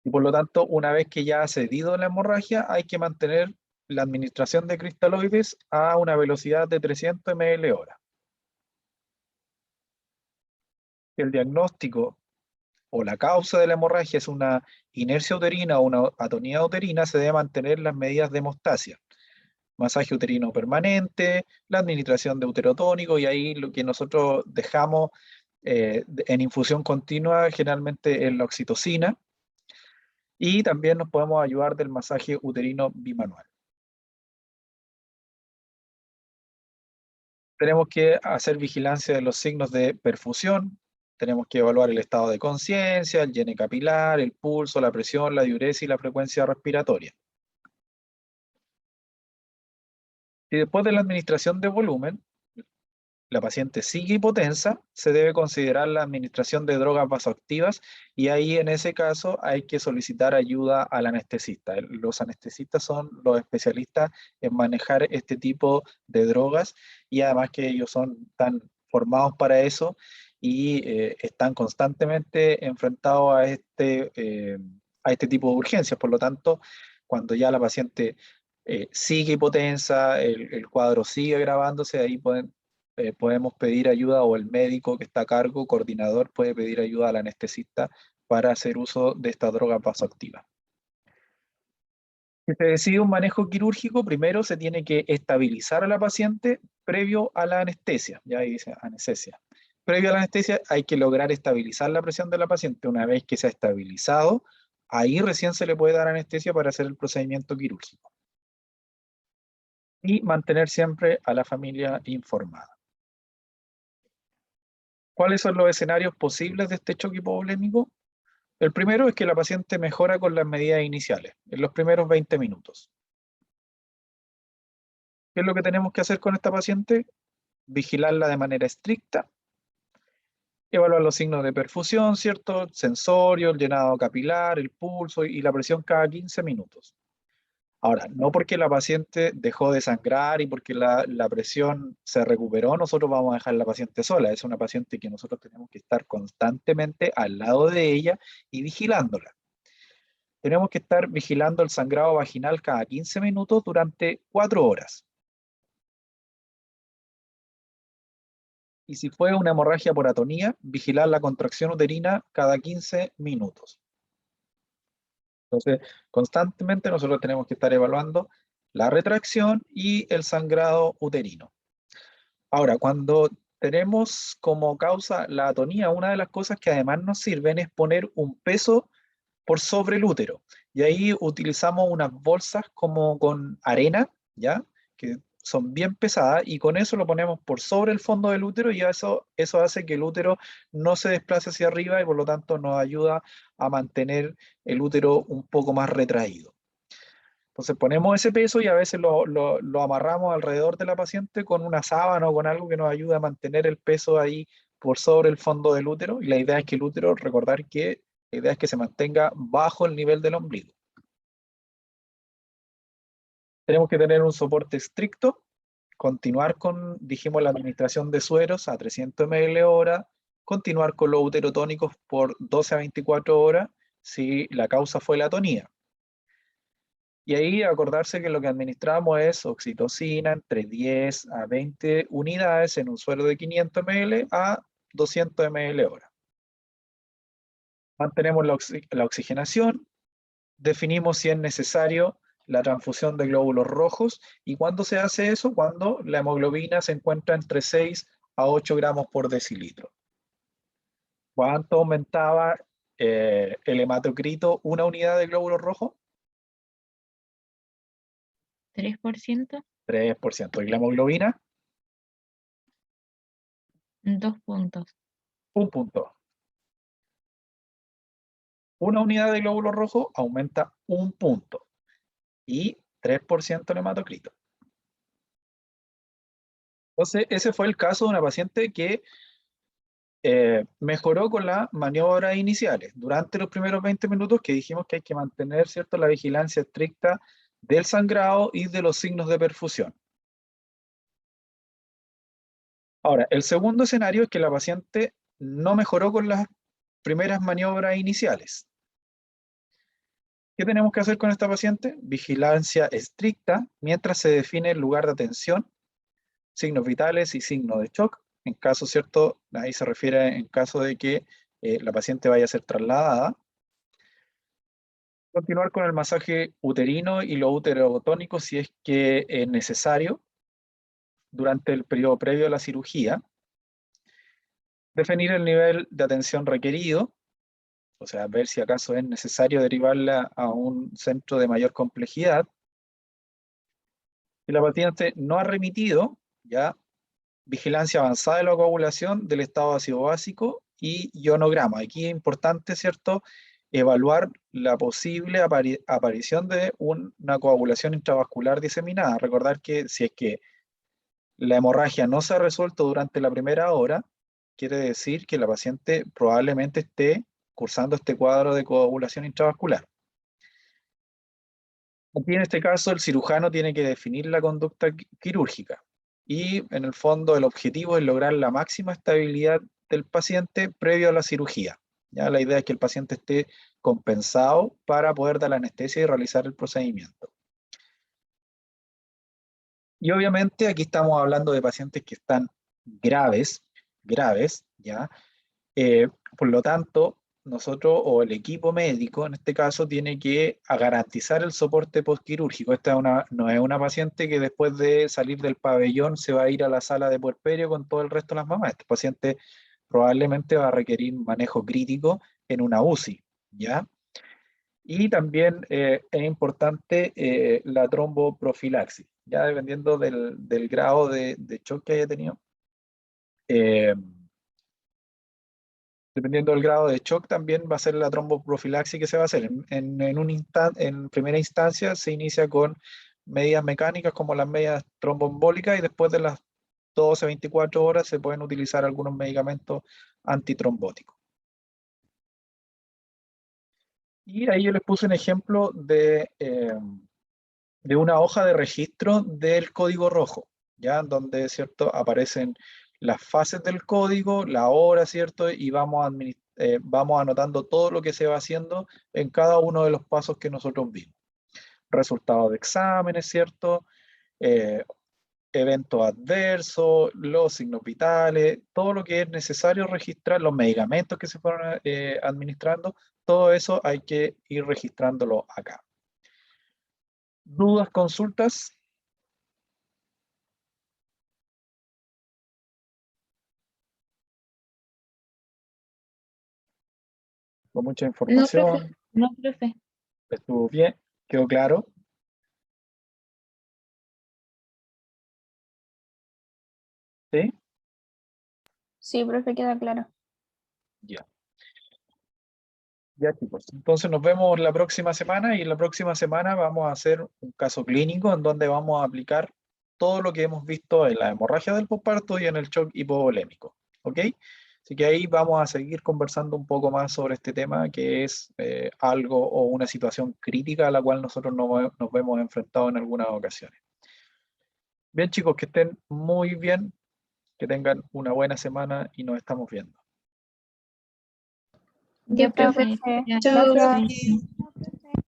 Y por lo tanto, una vez que ya ha cedido la hemorragia, hay que mantener la administración de cristaloides a una velocidad de 300 ml/hora. Si el diagnóstico o la causa de la hemorragia es una inercia uterina o una atonía uterina, se debe mantener las medidas de hemostasia. Masaje uterino permanente, la administración de uterotónico, y ahí lo que nosotros dejamos en infusión continua, generalmente en la oxitocina, y también nos podemos ayudar del masaje uterino bimanual. Tenemos que hacer vigilancia de los signos de perfusión, tenemos que evaluar el estado de conciencia, el llene capilar, el pulso, la presión, la diuresis y la frecuencia respiratoria. Y después de la administración de volumen, la paciente sigue hipotensa, se debe considerar la administración de drogas vasoactivas y ahí en ese caso hay que solicitar ayuda al anestesista. Los anestesistas son los especialistas en manejar este tipo de drogas y además que ellos están formados para eso y están constantemente enfrentados a este tipo de urgencias. Por lo tanto, cuando ya la paciente sigue hipotensa, el cuadro sigue agravándose, ahí podemos pedir ayuda o el médico que está a cargo, coordinador, puede pedir ayuda al anestesista para hacer uso de esta droga vasoactiva. Si se decide un manejo quirúrgico, primero se tiene que estabilizar a la paciente previo a la anestesia, ya ahí dice anestesia. Previo a la anestesia hay que lograr estabilizar la presión de la paciente. Una vez que se ha estabilizado, ahí recién se le puede dar anestesia para hacer el procedimiento quirúrgico. Y mantener siempre a la familia informada. ¿Cuáles son los escenarios posibles de este choque hipovolémico? El primero es que la paciente mejora con las medidas iniciales, en los primeros 20 minutos. ¿Qué es lo que tenemos que hacer con esta paciente? Vigilarla de manera estricta, evaluar los signos de perfusión, ¿cierto? Sensorio, el llenado capilar, el pulso y la presión cada 15 minutos. Ahora, no porque la paciente dejó de sangrar y porque la presión se recuperó, nosotros vamos a dejar a la paciente sola. Es una paciente que nosotros tenemos que estar constantemente al lado de ella y vigilándola. Tenemos que estar vigilando el sangrado vaginal cada 15 minutos durante 4 horas. Y si fue una hemorragia por atonía, vigilar la contracción uterina cada 15 minutos. Entonces, constantemente nosotros tenemos que estar evaluando la retracción y el sangrado uterino. Ahora, cuando tenemos como causa la atonía, una de las cosas que además nos sirven es poner un peso por sobre el útero. Y ahí utilizamos unas bolsas como con arena, ¿ya? Que son bien pesadas, y con eso lo ponemos por sobre el fondo del útero y eso hace que el útero no se desplace hacia arriba y por lo tanto nos ayuda a mantener el útero un poco más retraído. Entonces ponemos ese peso y a veces lo amarramos alrededor de la paciente con una sábana o con algo que nos ayude a mantener el peso ahí por sobre el fondo del útero. Y la idea es que el útero, recordar que la idea es que se mantenga bajo el nivel del ombligo. Tenemos que tener un soporte estricto, continuar con, dijimos, la administración de sueros a 300 ml hora, continuar con los uterotónicos por 12 a 24 horas si la causa fue la atonía. Y ahí acordarse que lo que administramos es oxitocina entre 10 a 20 unidades en un suero de 500 ml a 200 ml hora. Mantenemos la oxigenación, definimos si es necesario la transfusión de glóbulos rojos y cuándo se hace eso, cuando la hemoglobina se encuentra entre 6 a 8 gramos por decilitro. ¿Cuánto aumentaba el hematocrito una unidad de glóbulos rojos? 3%, 3%. ¿Y la hemoglobina? 2 puntos. 1 punto. Una unidad de glóbulo rojo aumenta 1 punto y 3% el hematocrito. Entonces, ese fue el caso de una paciente que mejoró con las maniobras iniciales. Durante los primeros 20 minutos que dijimos que hay que mantener, ¿cierto?, la vigilancia estricta del sangrado y de los signos de perfusión. Ahora, el segundo escenario es que la paciente no mejoró con las primeras maniobras iniciales. ¿Qué tenemos que hacer con esta paciente? Vigilancia estricta mientras se define el lugar de atención, signos vitales y signos de shock. En caso, ¿cierto? Ahí se refiere en caso de que la paciente vaya a ser trasladada. Continuar con el masaje uterino y lo uterotónico si es que es necesario durante el periodo previo a la cirugía. Definir el nivel de atención requerido, o sea, ver si acaso es necesario derivarla a un centro de mayor complejidad. Si la paciente no ha remitido, ya, vigilancia avanzada de la coagulación, del estado ácido básico y ionograma. Aquí es importante, ¿cierto?, evaluar la posible aparición de una coagulación intravascular diseminada. Recordar que si es que la hemorragia no se ha resuelto durante la primera hora, quiere decir que la paciente probablemente esté cursando este cuadro de coagulación intravascular. Aquí en este caso el cirujano tiene que definir la conducta quirúrgica y en el fondo el objetivo es lograr la máxima estabilidad del paciente previo a la cirugía. Ya la idea es que el paciente esté compensado para poder dar la anestesia y realizar el procedimiento. Y obviamente aquí estamos hablando de pacientes que están graves, ¿ya? Por lo tanto, nosotros o el equipo médico en este caso tiene que garantizar el soporte postquirúrgico. Esta no es una paciente que después de salir del pabellón se va a ir a la sala de puerperio con todo el resto de las mamás. Este paciente probablemente va a requerir manejo crítico en una UCI, ¿ya? Y también es importante la tromboprofilaxis, ya dependiendo del grado de shock que haya tenido. Dependiendo del grado de shock, también va a ser la tromboprofilaxis que se va a hacer. En primera instancia se inicia con medidas mecánicas como las medidas tromboembólicas y después de las 12 a 24 horas se pueden utilizar algunos medicamentos antitrombóticos. Y ahí yo les puse un ejemplo de una hoja de registro del código rojo, ¿ya? Donde, ¿cierto?, aparecen las fases del código, la hora, ¿cierto? Y vamos anotando todo lo que se va haciendo en cada uno de los pasos que nosotros vimos. Resultados de exámenes, ¿cierto? Eventos adversos, los signos vitales, todo lo que es necesario registrar, los medicamentos que se fueron administrando, todo eso hay que ir registrándolo acá. ¿Dudas, consultas? Con mucha No, información. profe. No, profe. ¿Estuvo bien? ¿Quedó claro? ¿Sí? Sí, profe, queda claro. Ya. Ya, chicos. Entonces nos vemos la próxima semana y la próxima semana vamos a hacer un caso clínico en donde vamos a aplicar todo lo que hemos visto en la hemorragia del posparto y en el shock hipovolémico. ¿Ok? Así que ahí vamos a seguir conversando un poco más sobre este tema que es algo o una situación crítica a la cual nosotros nos vemos enfrentados en algunas ocasiones. Bien, chicos, que estén muy bien, que tengan una buena semana y nos estamos viendo. Ya, Ya está, profe. profe. Ya, Chao. Gracias. chaito.